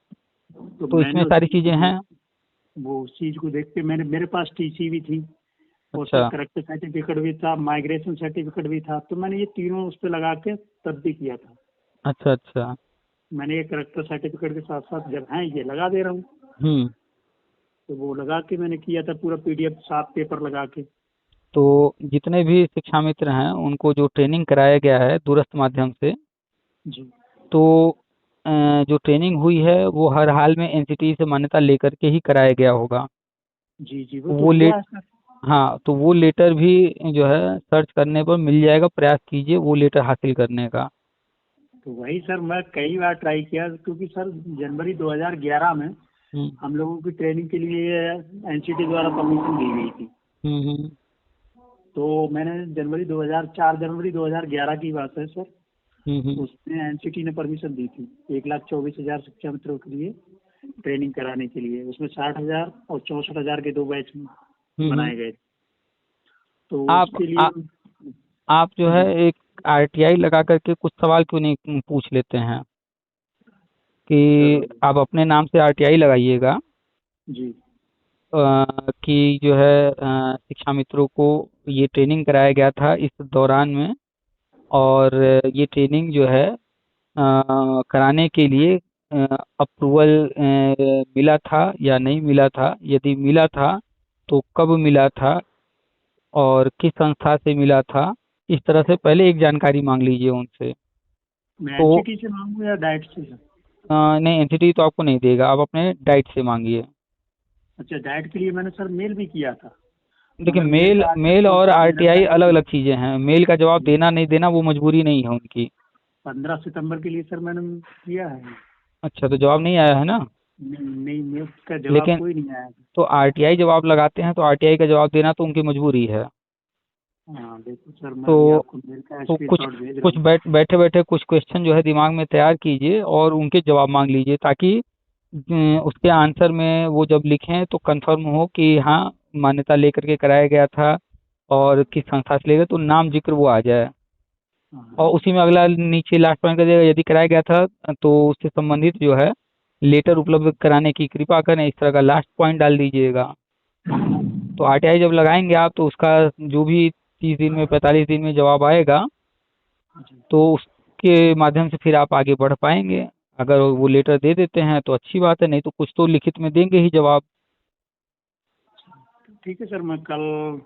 B: तो
A: तो इसमें
B: मैंने उस
A: सारी
B: चीज़ को
A: चीजें हैं।
B: वो उस चीज़ को देख के मैंने, मेरे पास टीसी भी थी और सर
A: अच्छा
B: करेक्टर सर्टिफिकेट भी था, माइग्रेशन सर्टिफिकेट भी था, तो मैंने ये तीनों उस पर लगा के तब भी किया था।
A: अच्छा। अच्छा।
B: मैंने ये करेक्टर सर्टिफिकेट के साथ साथ जब हैं ये लगा दे रहा हूँ,
A: हम्म।
B: तो वो लगा के मैंने किया था पूरा PDF 7 पेपर लगा के।
A: तो जितने भी शिक्षा मित्र हैं उनको जो ट्रेनिंग कराया गया है दूरस्थ माध्यम से,
B: जी
A: तो जो ट्रेनिंग हुई है वो हर हाल में एनसीटी से मान्यता लेकर के ही कराया गया होगा।
B: जी जी, वो तो
A: वो
B: हुआ
A: लेट
B: है सर।
A: हाँ, तो वो लेटर भी जो है सर्च करने पर मिल जाएगा, प्रयास कीजिए वो लेटर हासिल करने का।
B: तो वही सर मैं कई बार ट्राई किया, क्योंकि सर जनवरी 2011 में
A: हम्म।
B: हम लोगों की ट्रेनिंग के लिए NCT द्वारा परमिशन दी गई थी।
A: हम्म।
B: तो मैंने जनवरी 2011 की बात है सर,
A: हम्म।
B: उसमें NCT ने परमिशन दी थी 1,24,000 शिक्षा मित्रों के लिए ट्रेनिंग कराने के लिए। उसमें 60,000 और 64,000 के दो बैच
A: हम्म।
B: बनाए गए। तो
A: आप
B: उसके
A: आ,
B: लिए
A: आप जो है
B: जी
A: एक आरटीआई लगा करके कुछ सवाल क्यों नहीं पूछ लेते हैं,
B: सर।
A: कि आप अपने नाम से आरटीआई लगाइएगा।
B: जी
A: कि जो है शिक्षा मित्रों को ये ट्रेनिंग कराया गया था इस दौरान में। और ये ट्रेनिंग जो है कराने के लिए अप्रूवल मिला था या नहीं मिला था, यदि मिला था तो कब मिला था और किस संस्था से मिला था, इस तरह से पहले एक जानकारी मांग लीजिए उनसे।
B: मैं
A: तो
B: एनसीटी से मांगूँ या डाइट से सर?
A: नहीं, एंटिटी तो आपको नहीं देगा, आप अपने डाइट से मांगिए।
B: अच्छा, डाइट के लिए मैंने सर मेल भी किया था,
A: देखिए,
B: मगर मेल
A: मेल
B: का आज तक
A: मेल
B: कोई
A: और आरटीआई
B: रिप्लाई
A: अलग
B: नहीं
A: अलग चीजें हैं। मेल का जवाब
B: है।
A: देना नहीं देना वो मजबूरी नहीं है उनकी।
B: 15 सितंबर के लिए सर मैंने किया है।
A: अच्छा, तो जवाब नहीं आया है ना।
B: नहीं नहीं, मेल का जवाब
A: लेकिन
B: कोई नहीं आया।
A: तो आरटीआई जवाब लगाते हैं तो आरटीआई का जवाब देना तो उनकी मजबूरी है।
B: हाँ देखो सर, मैं अभी
A: तो
B: आपको मेल का
A: तो कुछ
B: स्क्रीनशॉट भेज रहा
A: कुछ
B: हूँ।
A: बैठे बैठे कुछ क्वेश्चन जो है दिमाग में तैयार कीजिए और उनके जवाब मांग लीजिए, ताकि उसके आंसर में वो जब लिखें तो कंफर्म हो कि हाँ, मान्यता लेकर के कराया गया था और किस संस्था से लेकर, तो नाम जिक्र वो आ जाए। और
B: हाँ
A: उसी में अगला नीचे लास्ट पॉइंट कर दिएगा, यदि कराया गया था तो उससे संबंधित जो है लेटर उपलब्ध कराने की कृपा करें, इस तरह का लास्ट पॉइंट डाल दीजिएगा। तो आरटीआई जब लगाएंगे आप तो उसका जो भी 30 दिन में 45 दिन में जवाब आएगा,
B: जी।
A: तो उसके माध्यम से फिर आप आगे बढ़ पाएंगे। अगर वो लेटर दे देते हैं तो अच्छी बात है, नहीं तो कुछ तो लिखित में देंगे ही जवाब।
B: ठीक है सर, मैं कल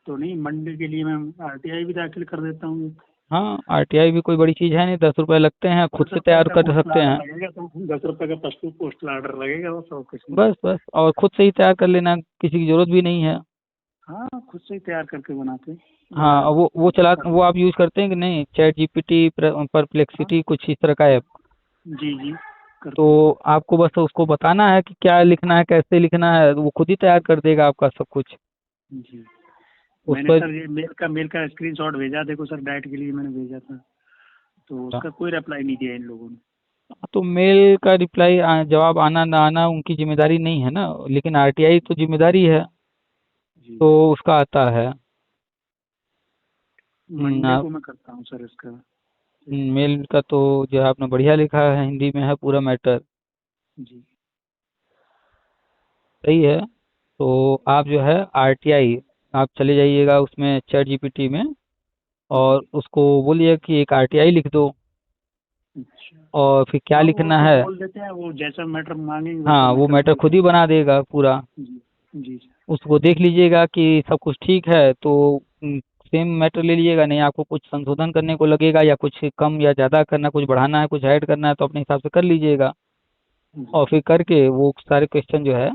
B: तो नहीं, मंडे के लिए मैं आरटीआई भी दाखिल कर देता हूँ।
A: हाँ, आरटीआई भी कोई बड़ी चीज़ है नहीं, 10 रुपये लगते हैं, खुद
B: दस
A: से
B: रुपये
A: तैयार
B: का
A: कर
B: पोस्टल
A: सकते
B: आर्डर
A: हैं।
B: लगेगा, तो 10 रुपये का पोस्टल आर्डर लगेगा, बस और कुछ नहीं।
A: बस बस, और खुद से ही तैयार कर लेना, किसी की जरूरत भी नहीं है।
B: हाँ, खुद से ही तैयार करके बनाते हैं।
A: हाँ,
B: कर
A: वो आप यूज़ करते हैं कि नहीं, चैट जीपीटी,
B: हाँ
A: परप्लेक्सिटी, कुछ इस तरह का ऐप।
B: जी जी,
A: तो
B: करते हैं।
A: आपको बस उसको बताना है कि क्या लिखना है, कैसे लिखना है, वो खुद ही तैयार कर देगा आपका सब कुछ।
B: जी,
A: उस
B: मैंने
A: पर
B: सर ये मेल का स्क्रीनशॉट भेजा, देखो सर, डाइट के लिए मैंने भेजा था, तो उसका कोई रिप्लाई नहीं दिया इन लोगों ने।
A: तो मेल का रिप्लाई जवाब आना ना आना उनकी जिम्मेदारी नहीं है ना, लेकिन आरटीआई तो जिम्मेदारी है,
B: जी,
A: तो उसका आता है।
B: मंडे को मैं करता हूँ सर इसका।
A: मेल का तो जो है आपने बढ़िया लिखा है, हिंदी में है पूरा मैटर,
B: जी
A: सही है। तो आप जो है आरटीआई, आप चले जाइएगा उसमें चैट जीपीटी में
B: जी।
A: और उसको बोलिए कि एक आरटीआई लिख दो।
B: अच्छा।
A: और फिर क्या
B: हाँ, वो
A: लिखना
B: तो
A: है,
B: बोल देते हैं, वो जैसा मैटर मांगेंगे वैसा
A: हाँ, वो
B: मैटर
A: मैटर
B: बोल
A: खुद ही
B: देंगे।
A: बना देगा पूरा।
B: जी जी सर।
A: उसको देख लीजिएगा कि सब कुछ ठीक है तो सेम मैटर ले लीजिएगा, नहीं आपको कुछ संशोधन करने को लगेगा या कुछ कम या ज़्यादा करना, कुछ बढ़ाना है, कुछ ऐड करना है, तो अपने हिसाब से कर लीजिएगा।
B: जी
A: और फिर करके वो सारे क्वेश्चन जो है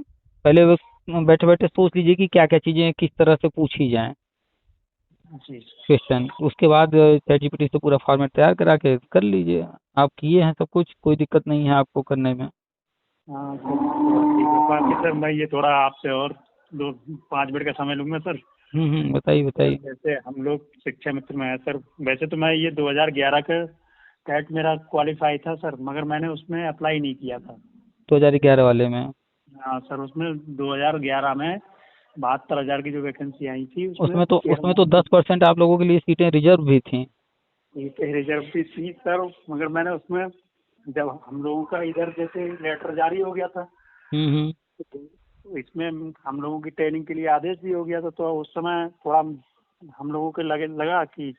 A: पहले वो बैठे बैठे सोच लीजिए कि क्या क्या चीज़ें किस तरह से पूछी जाएं
B: जी सर।
A: क्वेश्चन, उसके बाद चैट जीपीटी से पूरा फॉर्मेट तैयार करा के कर लीजिए। आप किए हैं सब कुछ, कोई दिक्कत नहीं है आपको करने में।
B: हाँ सर, तो ठीक है। बाकी सर, मैं ये थोड़ा आपसे और 2-5 मिनट का समय लूँगा सर।
A: बताइए
B: सर
A: बताइए।
B: जैसे हम लोग शिक्षा मित्र में है सर, वैसे तो मैं ये 2011 का कैट मेरा क्वालिफाई था सर, मगर मैंने उसमें अप्लाई नहीं किया था।
A: 2011 वाले में,
B: हाँ सर, उसमें 2011 में 72,000 की जो वैकेंसी आई थी, उसमें
A: उसमें तो
B: केवल
A: 10% आप लोगों के लिए सीटें रिजर्व भी थी।
B: एक रिजर्व भी थी सर, मगर मैंने उसमें, जब हम लोगों का इधर जैसे लेटर जारी हो गया था,
A: हम्म।
B: तो इसमें हम लोगों की ट्रेनिंग के लिए आदेश भी हो गया था, तो उस समय थोड़ा हम लोगों को लगा कि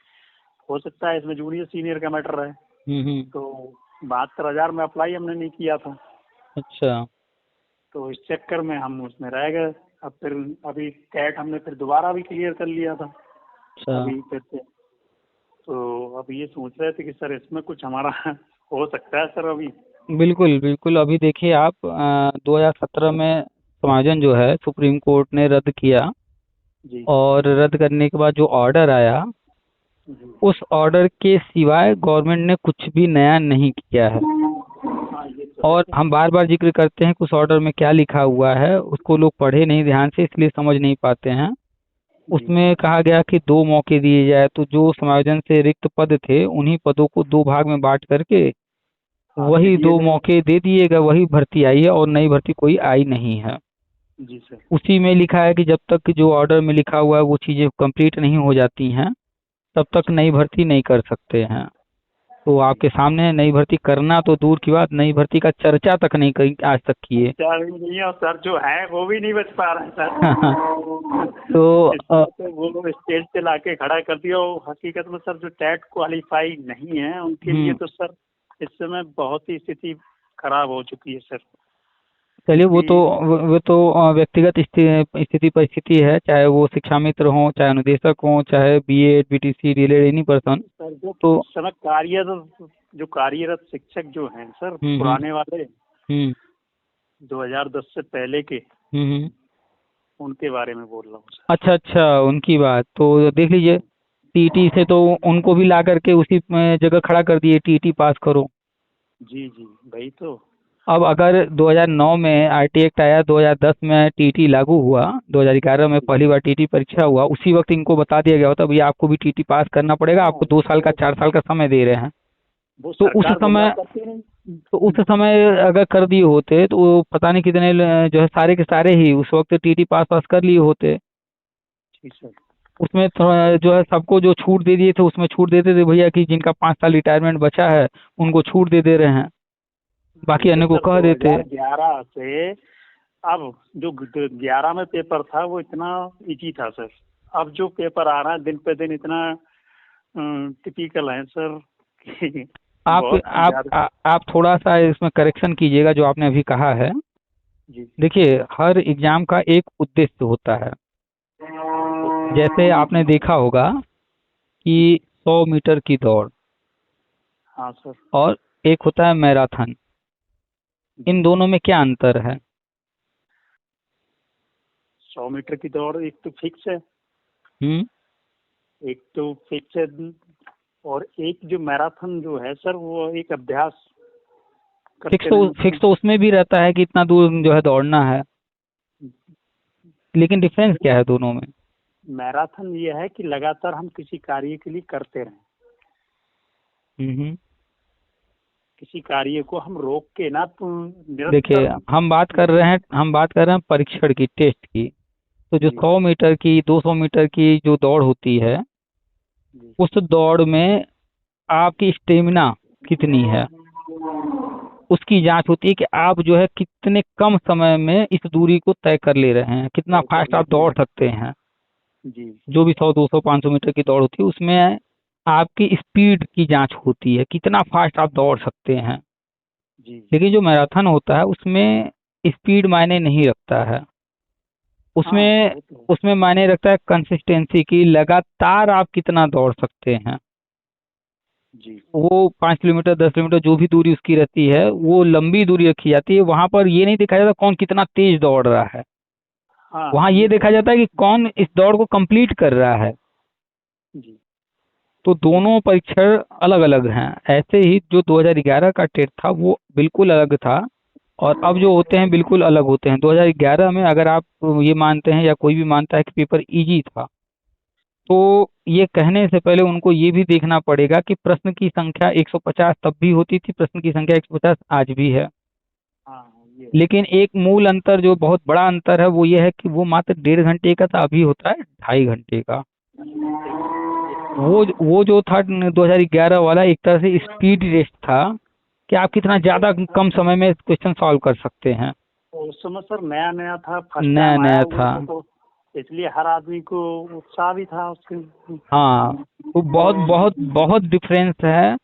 B: हो सकता है इसमें जूनियर सीनियर का मैटर है।
A: हम्म।
B: तो 72,000 में अप्लाई हमने नहीं किया था,
A: अच्छा
B: तो इस चक्कर में हम उसमें रह गए। अब फिर अभी कैट हमने फिर दोबारा भी क्लियर कर लिया था
A: अच्छा।
B: अभी फिर से। तो अब ये सोच रहे थे कि सर इसमें कुछ हमारा हो सकता है सर अभी।
A: बिल्कुल बिल्कुल, अभी देखिए आप 2017 में समायोजन जो है सुप्रीम कोर्ट ने रद्द किया,
B: जी
A: और रद्द करने के बाद जो ऑर्डर आया,
B: जी।
A: उस ऑर्डर के सिवाय गवर्नमेंट ने कुछ भी नया नहीं किया है।
B: हाँ, ये तो है
A: और
B: सर।
A: हम बार बार जिक्र करते हैं कि उस ऑर्डर में क्या लिखा हुआ है, उसको लोग पढ़े नहीं ध्यान से, इसलिए समझ नहीं पाते हैं।
B: जी
A: उसमें कहा गया कि 2 मौके दिए जाए, तो जो समायोजन से रिक्त पद थे उन्हीं पदों को 2 भाग में बांट करके
B: हाँ, दे
A: वही
B: दिए
A: दो
B: गए।
A: मौके दे दिएगा, वही भर्ती आई है और नई भर्ती कोई आई नहीं है।
B: जी सर।
A: उसी में लिखा है कि जब तक जो ऑर्डर में लिखा हुआ है वो चीज़ें कंप्लीट नहीं हो जाती हैं, तब तक
B: जी
A: नई भर्ती नहीं कर सकते हैं। तो
B: जी।
A: आपके सामने नई भर्ती करना तो दूर की बात, नई भर्ती का चर्चा तक नहीं करी आज तक किए।
B: चार भी नहीं है और सर जो है वो भी नहीं बच पा रहे हैं
A: तो
B: सर। इसमें तो वो स्टेज पे लाके खड़ा कर दिया। और हकीकत में सर जो टेट क्वालिफाई नहीं है उनके लिए तो सर इस समय बहुत ही स्थिति खराब हो चुकी है सर।
A: चलिए,
B: क्योंकि
A: वो तो व्यक्तिगत स्थिति परिस्थिति है, चाहे वो शिक्षा मित्र हो, चाहे अनुदेशक हो, चाहे BEd BTC DElEd any person.
B: Sir जो
A: तो
B: इस समय कार्यरत शिक्षक जो हैं सर
A: हम्म हम्म
B: पुराने वाले
A: हम्म
B: 2010 से पहले के,
A: हम्म।
B: उनके बारे में बोल रहा हूँ सर।
A: अच्छा अच्छा, उनकी बात तो देख लीजिए। टीटी से तो उनको भी ला करके उसी जगह खड़ा कर दिए, टीटी पास करो।
B: जी जी वही तो।
A: अब अगर 2009 में आरटी एक्ट आया, 2010 में टीटी लागू हुआ, 2011 में पहली बार टीटी परीक्षा हुआ, उसी वक्त इनको बता दिया गया होता भैया आपको भी टीटी पास करना पड़ेगा,
B: हाँ
A: आपको 2 साल का 4 साल का समय दे रहे हैं।
B: वो
A: तो उस
B: सरकार बोला
A: समय
B: करती नहीं।
A: तो उस समय अगर कर दिए होते तो वो पता नहीं कितने जो है सारे के सारे ही उस वक्त टीटी पास पास कर लिए होते।
B: जी सर।
A: उसमें थोड़ा जो है सबको जो छूट दे दिए थे, उसमें छूट देते थे भैया कि जिनका 5 साल रिटायरमेंट बचा है उनको छूट दे रहे हैं, बाकी
B: जैसे
A: अन्य को
B: सर
A: कह देते।
B: 2011 से अब जो 11 में पेपर था वो इतना इजी था सर। अब जो पेपर आ रहा है दिन पे दिन इतना टिपिकल है सर कि
A: आप
B: बहुत
A: आप
B: ज्यादा।
A: आप थोड़ा सा इसमें करेक्शन कीजिएगा जो आपने अभी कहा है।
B: जी
A: देखिए, हर एग्जाम का एक उद्देश्य होता है। जैसे आपने देखा होगा कि 100 मीटर की दौड़
B: हाँ सर।
A: और एक होता है मैराथन, इन
B: जी
A: दोनों में क्या अंतर है?
B: 100 मीटर की दौड़ एक तो फिक्स है।
A: हम्म।
B: एक तो फिक्स है। और एक जो मैराथन जो है सर वो एक अभ्यास करते
A: फिक्स
B: रहना।
A: तो उसमें भी रहता है कि इतना दूर जो है दौड़ना है, लेकिन डिफरेंस क्या है दोनों में?
B: मैराथन ये है कि लगातार हम किसी कार्य के लिए करते रहें।
A: हम्म।
B: किसी कार्य को हम रोक के ना तो
A: देखिए,
B: निरंतर।
A: हम बात कर रहे हैं परीक्षण की, टेस्ट की। तो जो
B: जी
A: 100 मीटर की 200 मीटर की जो दौड़ होती है,
B: जी
A: उस दौड़ में आपकी स्टेमिना कितनी है, उसकी जांच होती है कि आप जो है कितने कम समय में इस दूरी को तय कर ले रहे हैं, कितना
B: तय कर
A: फास्ट आप
B: लेते
A: दौड़
B: हैं।
A: सकते हैं।
B: जी
A: जो भी 100 200 500 मीटर की दौड़ होती है उसमें आपकी स्पीड की जांच होती है, कितना फास्ट आप दौड़ सकते हैं।
B: जी जी।
A: लेकिन जो मैराथन होता है उसमें स्पीड मायने नहीं रखता है।
B: हाँ
A: उसमें
B: वो तो है।
A: उसमें मायने रखता है कंसिस्टेंसी की, लगातार आप कितना दौड़ सकते हैं।
B: जी
A: वो 5 किलोमीटर 10 किलोमीटर जो भी दूरी उसकी रहती है वो लंबी दूरी रखी जाती है, वहां पर ये नहीं देखा जाता कौन कितना तेज दौड़ रहा है।
B: हाँ
A: वहां ये
B: ये तो
A: देखा
B: है।
A: जाता है कि कौन इस दौड़ को कंप्लीट कर रहा है।
B: जी
A: तो दोनों परीक्षण अलग अलग हैं। ऐसे ही जो 2011 का टेट था वो बिल्कुल अलग था, और अब जो होते हैं बिल्कुल अलग होते हैं। 2011 में अगर आप ये मानते हैं या कोई भी मानता है कि पेपर इजी था, तो ये कहने से पहले उनको ये भी देखना पड़ेगा कि प्रश्न की संख्या 150 तब भी होती थी, प्रश्न की संख्या 150 आज भी है।
B: हाँ ये है।
A: लेकिन एक मूल अंतर, जो बहुत बड़ा अंतर है, वो ये है कि वो मात्र 1.5 घंटे का था, अभी होता है 2.5 घंटे का। वो जो था 2011 वाला, एक तरह से स्पीड टेस्ट था कि आप कितना ज्यादा कम समय में क्वेश्चन सॉल्व कर सकते हैं।
B: तो उस समय सर नया नया था, फर्स्ट
A: नया
B: टाइम आया
A: नया
B: हुआ
A: था।
B: था तो इसलिए हर आदमी को उत्साह भी था उसके।
A: हाँ, तो बहुत बहुत बहुत डिफरेंस है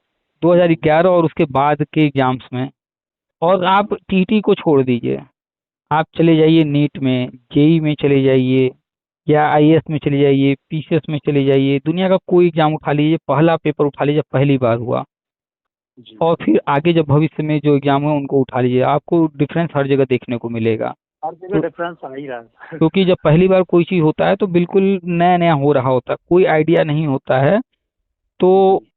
A: 2011 और उसके बाद के एग्जाम्स में। और आप टीटी को छोड़ दीजिए, आप चले जाइए नीट में, जेई में चले जाइए, या आईएएस में चले जाइए, पीसीएस में चले जाइए, दुनिया का कोई एग्जाम उठा लीजिए, पहला पेपर उठा लीजिए, पहली बार हुआ।
B: जी
A: और फिर आगे जब भविष्य में जो एग्जाम है उनको उठा लीजिए, आपको डिफरेंस हर जगह देखने को मिलेगा।
B: हर जगह
A: तो
B: डिफरेंस आ ही रहा है।
A: क्योंकि जब पहली बार कोई चीज होता है तो बिल्कुल नया नया हो रहा होता है, कोई आइडिया नहीं होता है। तो
B: जी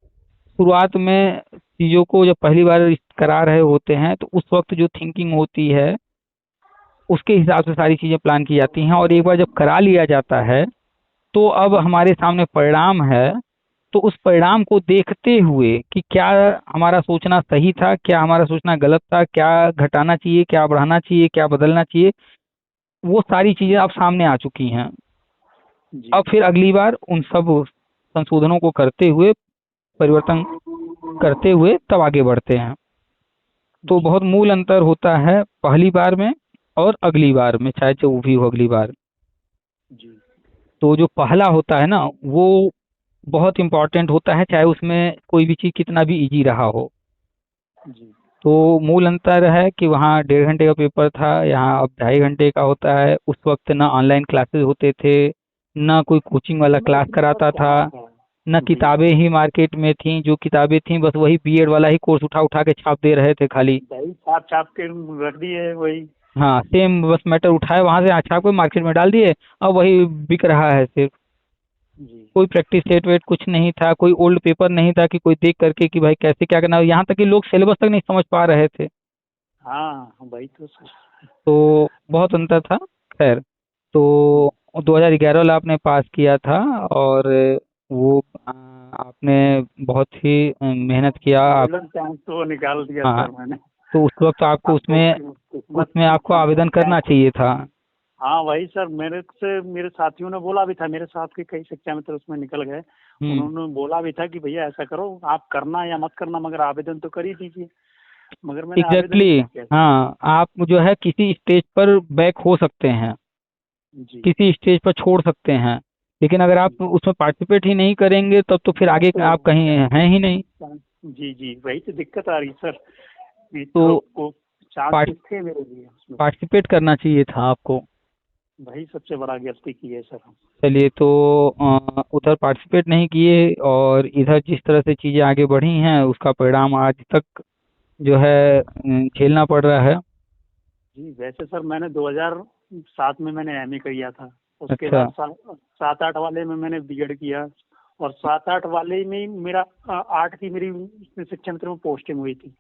A: शुरुआत में चीजों को जब पहली बार करा रहे होते हैं तो उस वक्त जो थिंकिंग होती है उसके हिसाब से सारी चीजें प्लान की जाती हैं, और एक बार जब करा लिया जाता है तो अब हमारे सामने परिणाम है। तो उस परिणाम को देखते हुए कि क्या हमारा सोचना सही था, क्या हमारा सोचना गलत था, क्या घटाना चाहिए, क्या बढ़ाना चाहिए, क्या बदलना चाहिए, वो सारी चीजें अब सामने आ चुकी हैं।
B: जी
A: अब फिर अगली बार उन सब संशोधनों को करते हुए परिवर्तन करते हुए तब आगे बढ़ते हैं। तो बहुत मूल अंतर होता है पहली बार में और अगली बार में, चाहे जो भी हो अगली बार।
B: जी
A: तो जो पहला होता है ना, वो बहुत इम्पोर्टेंट होता है, चाहे उसमें कोई भी चीज़ कितना भी इजी रहा हो।
B: जी
A: तो मूल अंतर है कि वहाँ 1.5 घंटे का पेपर था, यहाँ अब 2.5 घंटे का होता है। उस वक्त ना ऑनलाइन क्लासेस होते थे, ना कोई कोचिंग वाला
B: उसमें
A: क्लास
B: उसमें सर
A: कराता था,
B: क्या था।
A: ना
B: जी
A: किताबें ही मार्केट में थीं। जो किताबें थीं बस वही बीएड वाला ही कोर्स उठा उठा के छाप दे रहे थे खाली।
B: वही छाप छाप के रख दिए वही।
A: हाँ, सेम बस मैटर उठाए वहाँ से छाप के मार्केट में डाल दिए, अब वही बिक रहा है सिर्फ।
B: जी
A: कोई प्रैक्टिस सेट वेट कुछ नहीं था, कोई ओल्ड पेपर नहीं था कि कोई देख करके कि भाई कैसे क्या करना है। यहाँ तक कि लोग सिलेबस तक नहीं समझ पा रहे थे।
B: हाँ वही तो सर।
A: तो बहुत अंतर था। खैर, तो 2011 वाला आपने पास किया था, और वो आपने बहुत ही मेहनत किया आप।
B: गोल्डन चांस तो निकाल दिया
A: हाँ,
B: सर मैंने।
A: तो उस वक्त आपको
B: आपको
A: उसमें
B: किस्मत
A: उसमें आपको आवेदन
B: क्या।
A: करना चाहिए था।
B: हाँ वही सर, मेरे साथियों ने बोला भी था, मेरे साथ के कई शिक्षा मित्र उसमें निकल गए।
A: हम्म।
B: उन्होंने बोला भी था कि भैया ऐसा करो, आप करना या मत करना मगर आवेदन तो कर ही दीजिए। मगर मैंने आवेदन
A: एग्जैक्टली
B: नहीं
A: exactly,
B: किया।
A: हाँ, आप जो है किसी स्टेज पर बैक हो सकते हैं,
B: जी
A: किसी स्टेज पर छोड़ सकते हैं, लेकिन अगर आप उसमें पार्टिसिपेट ही नहीं करेंगे तब तो फिर
B: हाँ
A: आगे
B: तो
A: आप कहीं हैं ही नहीं।
B: जी जी वही तो दिक्कत आ रही सर। ये
A: तो
B: तो वो
A: पार्ट
B: चांसेस थे मेरे लिए उसमें।
A: पार्टिसिपेट करना चाहिए था आपको।
B: वही सबसे बड़ा गलती की है सर।
A: चलिए, तो उधर पार्टिसिपेट नहीं किए, और इधर जिस तरह से चीज़ें आगे बढ़ी हैं उसका परिणाम आज तक जो है झेलना पड़ रहा है।
B: जी वैसे सर मैंने 2007 में मैंने एमए किया था। उसके
A: अच्छा।
B: बाद 7-8 वाले में मैंने बीएड किया। और 7-8 वाले में ही मेरा 8 की मेरी शिक्षा मित्र में पोस्टिंग हुई थी।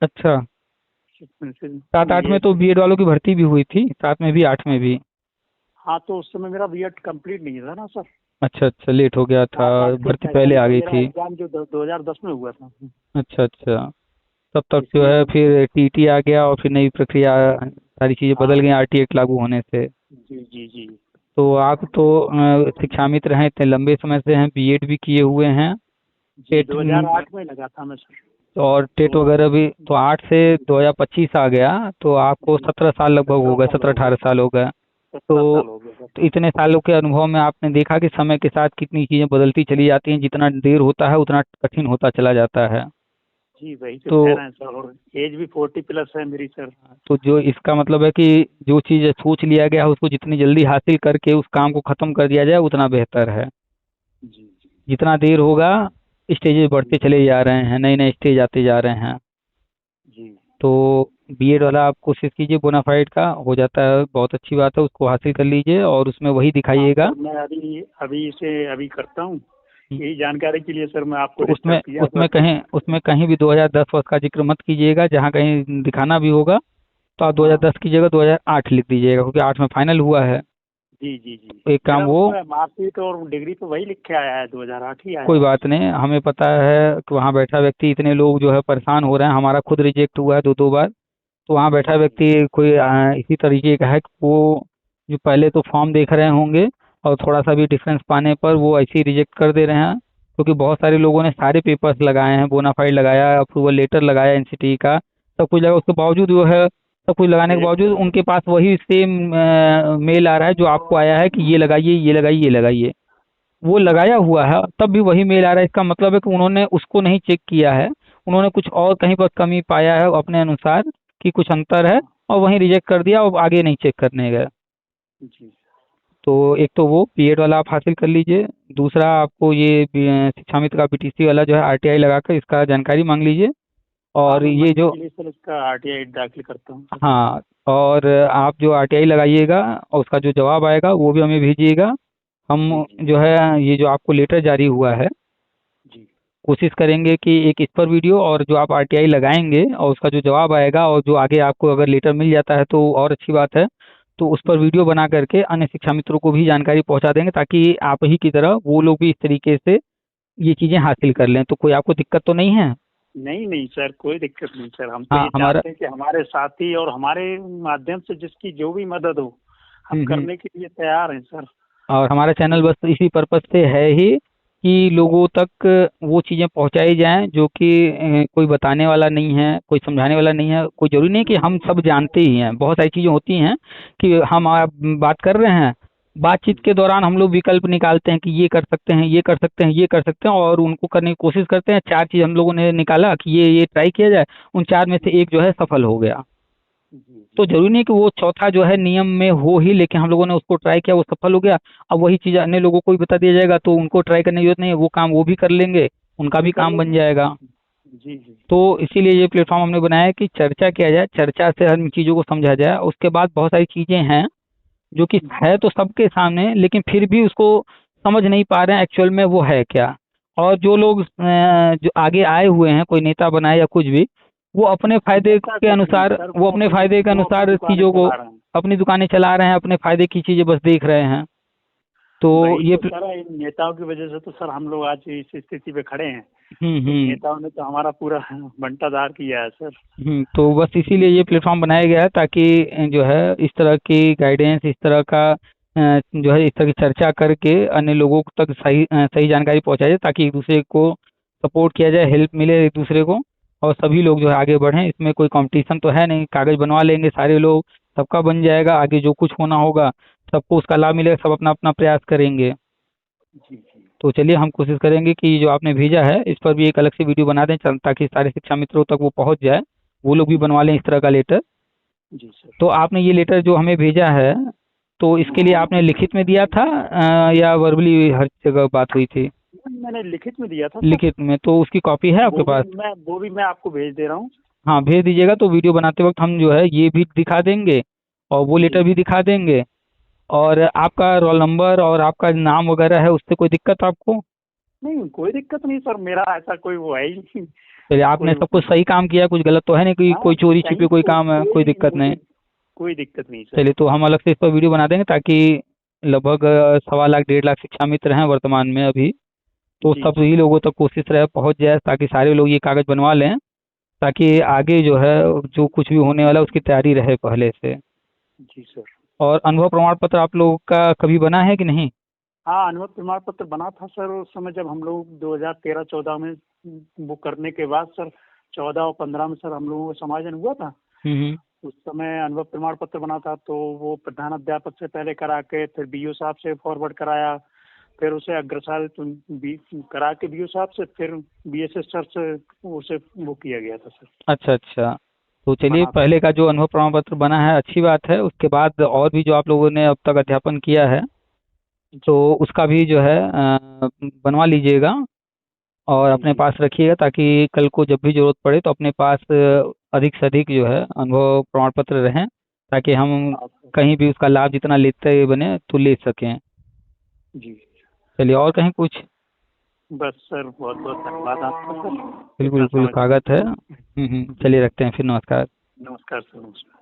A: अच्छा, 7-8 में
B: ये
A: तो बीएड वालों की भर्ती भी हुई थी, 7 में भी 8 में भी।
B: हाँ तो उस समय मेरा बीएड कंप्लीट नहीं था ना सर।
A: अच्छा अच्छा, लेट हो गया था,
B: 7-8 के
A: भर्ती पहले
B: पहचान
A: आ
B: तो
A: गई
B: मेरा
A: थी।
B: एग्जाम जो 2010 में हुआ था।
A: अच्छा अच्छा, तब तक जो
B: इसलिए
A: है
B: मैं
A: फिर टीटी आ गया, और फिर नई प्रक्रिया, सारी चीज़ें बदल
B: हाँ
A: गई आरटी एक्ट लागू होने से।
B: जी जी जी
A: तो आप तो शिक्षा मित्र हैं, इतने लंबे समय से हैं, बीएड भी किए हुए हैं।
B: जी
A: टेट
B: 2008 में लगा था मैं सर।
A: और टेट
B: तो
A: वगैरह भी, तो 8 से 2025 आ गया, तो आपको
B: जी
A: 17 साल लगभग हो
B: 17
A: गए,
B: साल
A: सत्रह
B: हो गए।
A: अठारह साल हो गए।
B: 17
A: तो,
B: साल हो गए सर।
A: तो इतने सालों के अनुभव में आपने देखा कि समय के साथ कितनी चीज़ें बदलती चली जाती हैं, जितना देर होता है उतना कठिन होता चला जाता है।
B: जी वही तो
A: तो
B: कह रहे हैं सर, और एज भी 40+ है मेरी सर।
A: तो जो इसका मतलब है कि जो चीज़ सोच लिया गया है उसको जितनी जल्दी हासिल करके उस काम को ख़त्म कर दिया जाए उतना बेहतर है।
B: जी जी
A: जितना देर होगा, स्टेजेस
B: जी
A: बढ़ते चले जा रहे हैं, नए नए स्टेज आते जा रहे हैं।
B: जी
A: तो बीएड वाला आप कोशिश कीजिए, बोनाफाइड का हो जाता है, बहुत अच्छी बात है, उसको हासिल कर लीजिए और उसमें वही
B: हाँ
A: दिखाइएगा।
B: सर मैं अभी अभी इसे अभी करता हूँ।
A: हम्म।
B: यही जानकारी के लिए सर मैं आपको
A: तो
B: डिस्टर्ब किया सर।
A: उसमें कहीं भी 2010 वर्ष का जिक्र मत कीजिएगा, जहाँ कहीं दिखाना भी होगा तो आप
B: हाँ
A: 2010 की जगह 2008 लिख दीजिएगा, क्योंकि 8 में फाइनल हुआ है।
B: जी जी जी
A: तो एक काम
B: मेरा
A: वो,
B: उसमें मार्कशीट और डिग्री तो वही लिख के आया है, 2008 ही आया
A: कोई
B: है।
A: बात नहीं, हमें पता है कि वहाँ बैठा व्यक्ति, इतने लोग जो है परेशान हो रहे हैं, हमारा खुद रिजेक्ट हुआ है 2-2 बार। तो वहाँ बैठा
B: जी
A: व्यक्ति कोई इसी तरीके का है कि वो जो पहले तो फॉर्म देख रहे होंगे, और थोड़ा सा भी डिफरेंस पाने पर वो ऐसे ही रिजेक्ट कर दे रहे हैं, क्योंकि बहुत सारे लोगों ने सारे पेपर्स लगाए हैं, बोनाफाइड लगाया, अप्रूवल लेटर लगाया एनसीटी का, सब कुछ लगा, उसके बावजूद जो है सब कुछ लगाने के
B: रिजेक्ट
A: बावजूद
B: कर दिया।
A: उनके पास वही सेम मेल आ रहा है जो आपको आया है कि ये लगाइए ये लगाइए ये लगाइए। वो लगाया हुआ है तब भी वही मेल आ रहा है, इसका मतलब है कि उन्होंने उसको नहीं चेक किया है, उन्होंने कुछ और कहीं पर कमी पाया है अपने अनुसार कि कुछ अंतर है,
B: हाँ
A: और वहीं रिजेक्ट कर दिया और आगे नहीं चेक करने गए।
B: जी
A: तो एक तो वो बीएड वाला आप हासिल कर लीजिए, दूसरा आपको ये शिक्षा मित्र का बीटीसी वाला जो है आरटीआई लगाकर इसका जानकारी मांग लीजिए।
B: हाँ
A: और
B: मैं
A: ये
B: मंडे
A: जो,
B: के लिए सर इसका आरटीआई दाखिल करता हूँ सर।
A: हाँ, और आप जो आरटीआई लगाइएगा और उसका जो जवाब आएगा वो भी हमें भेजिएगा। हम
B: जी जी
A: जो है, ये जो आपको लेटर जारी हुआ है,
B: जी
A: कोशिश करेंगे कि एक इस पर वीडियो, और जो आप आरटीआई लगाएंगे और उसका जो जवाब आएगा और जो आगे आपको अगर लेटर मिल जाता है तो और अच्छी बात है, तो उस पर
B: जी
A: वीडियो बना करके अन्य शिक्षा मित्रों को भी जानकारी पहुंचा देंगे, ताकि आप ही की तरह वो लोग भी इस तरीके से ये चीज़ें हासिल कर लें। तो कोई आपको दिक्कत तो नहीं है?
B: नहीं नहीं सर, कोई दिक्कत नहीं सर। हम तो
A: हाँ,
B: ये
A: हमारा,
B: चाहते हैं कि हमारे साथी और हमारे माध्यम से जिसकी जो भी मदद हो हम
A: हम्म।
B: करने के लिए तैयार हैं सर।
A: और हमारा चैनल बस इसी पर्पज से है ही कि लोगों तक वो चीज़ें पहुंचाई जाएं जो कि कोई बताने वाला नहीं है, कोई समझाने वाला नहीं है। कोई जरूरी नहीं कि हम सब जानते ही हैं, बहुत सारी चीज़ें होती हैं कि हम आप बात कर रहे हैं, बातचीत के दौरान हम लोग विकल्प निकालते हैं कि ये कर सकते हैं, ये कर सकते हैं, ये कर सकते हैं, और उनको करने की कोशिश करते हैं। चार चीज़ हम लोगों ने निकाला कि ये ट्राई किया जाए, उन चार में से एक जो है सफल हो गया।
B: जी जी
A: तो जरूरी नहीं कि वो चौथा जो है नियम में हो ही, लेकिन हम लोगों ने उसको ट्राई किया, वो सफल हो गया। अब वही चीज़ अन्य लोगों को भी बता दिया जाएगा तो उनको ट्राई करने की जरूरत नहीं है, वो काम वो भी कर लेंगे, उनका
B: भी
A: भी
B: कर
A: काम बन
B: लेंगे।
A: जाएगा।
B: जी जी
A: तो इसीलिए ये प्लेटफॉर्म हमने बनाया है कि चर्चा किया जाए, चर्चा से हर चीज़ों को समझा जाए। उसके बाद बहुत सारी चीज़ें हैं जो कि है तो सबके सामने, लेकिन फिर भी उसको समझ नहीं पा रहे हैं एक्चुअल में वो है क्या। और जो लोग जो आगे आए हुए हैं, कोई नेता बनाए या कुछ भी, वो अपने फायदे
B: नेता
A: के
B: कुछ नहीं
A: अनुसार,
B: सर,
A: वो अपने फायदे के
B: वो अपनी
A: अनुसार
B: दुकानें
A: चीज़ों को,
B: चला रहे हैं।
A: अपनी दुकानें चला रहे हैं, अपने फायदे की चीज़ें बस देख रहे हैं। तो
B: वही
A: ये
B: तो सर, इन नेताओं की वजह से तो सर हम लोग आज इस स्थिति पे खड़े हैं। इन
A: हम्म।
B: नेताओं ने तो हमारा पूरा बंटाधार किया है सर।
A: तो बस इसीलिए ये प्लेटफॉर्म बनाया गया है ताकि जो है इस तरह की गाइडेंस, इस तरह का जो है इस तरह की चर्चा करके अन्य लोगों तक सही जानकारी पहुंचाई जाए, ताकि एक दूसरे को सपोर्ट किया जाए, हेल्प मिले एक दूसरे को, और सभी लोग जो है आगे बढ़ें। इसमें कोई कंपटीशन तो है नहीं, कागज बनवा लेंगे सारे लोग, सबका बन जाएगा, आगे जो कुछ होना होगा सबको उसका लाभ मिलेगा, सब अपना अपना प्रयास करेंगे।
B: जी जी
A: तो चलिए हम कोशिश करेंगे कि जो आपने भेजा है इस पर भी एक अलग से वीडियो बना दें, ताकि सारे शिक्षा मित्रों तक वो पहुंच जाए, वो लोग भी बनवा लें इस तरह का लेटर।
B: जी सर।
A: तो आपने ये लेटर जो हमें भेजा है, तो इसके लिए आपने लिखित में दिया था या वर्बली हर जगह बात हुई थी?
B: मैंने लिखित में दिया था सर।
A: लिखित में, तो उसकी कॉपी है आपके पास?
B: वो भी मैं आपको भेज दे रहा हूँ।
A: हाँ भेज दीजिएगा, तो वीडियो बनाते वक्त हम जो है ये भी दिखा देंगे और वो
B: जी
A: लेटर भी दिखा देंगे। और आपका रोल नंबर और आपका नाम वगैरह है, उससे कोई दिक्कत आपको?
B: नहीं, कोई दिक्कत नहीं सर, मेरा ऐसा कोई वो है ही नहीं।
A: चलिए, आपने
B: कोई
A: सब कुछ सही काम किया, कुछ गलत तो है नहीं, कि
B: हाँ
A: कोई चोरी छिपे
B: सही,
A: कोई काम है, कोई दिक्कत नहीं?
B: कोई दिक्कत नहीं सर।
A: चलिए, तो हम अलग से इस पर वीडियो बना देंगे, ताकि लगभग 1.25 लाख 1.5 लाख शिक्षा मित्र हैं वर्तमान में अभी, तो
B: जी जी
A: सभी लोगों तक कोशिश रहे पहुंच जाए, ताकि सारे लोग ये कागज बनवा लें, ताकि आगे जो है जो कुछ भी होने वाला है उसकी तैयारी रहे पहले से।
B: जी सर।
A: और अनुभव प्रमाण पत्र आप लोगों का कभी बना है कि नहीं?
B: हाँ, अनुभव प्रमाण पत्र बना था सर उस समय, जब हम लोग 2013-14 में वो करने के बाद सर, 14 और 15 में सर हम लोगों को समायोजन हुआ था।
A: हम्म।
B: उस समय अनुभव प्रमाण पत्र बना था, तो वो प्रधान अध्यापक से पहले करा के, फिर बीओ साहब से फॉरवर्ड कराया, फिर उसे अग्रसारित करा के बीओ साहब से, फिर बीएसएस सर से उसे वो किया गया था सर।
A: अच्छा अच्छा। तो चलिए,
B: बना था।
A: पहले का जो अनुभव प्रमाण पत्र बना है अच्छी बात है, उसके बाद और भी जो आप लोगों ने अब तक अध्यापन किया है तो
B: जी
A: उसका भी जो है बनवा लीजिएगा और
B: जी
A: अपने
B: जी।
A: पास रखिएगा, ताकि कल को जब भी जरूरत पड़े तो अपने पास अधिक से अधिक जो है अनुभव प्रमाण पत्र रहें, ताकि हम
B: आप
A: कहीं भी उसका लाभ जितना लेते बने तो ले सकें।
B: जी।
A: चलिए, और कहीं कुछ?
B: बस सर, बहुत बहुत धन्यवाद आपका सर,
A: बिल्कुल
B: इतना
A: बिल्कुल,
B: समय देने
A: स्वागत
B: के
A: है।
B: लिए।
A: चलिए रखते हैं फिर, नमस्कार।
B: नमस्कार सर, नमस्कार।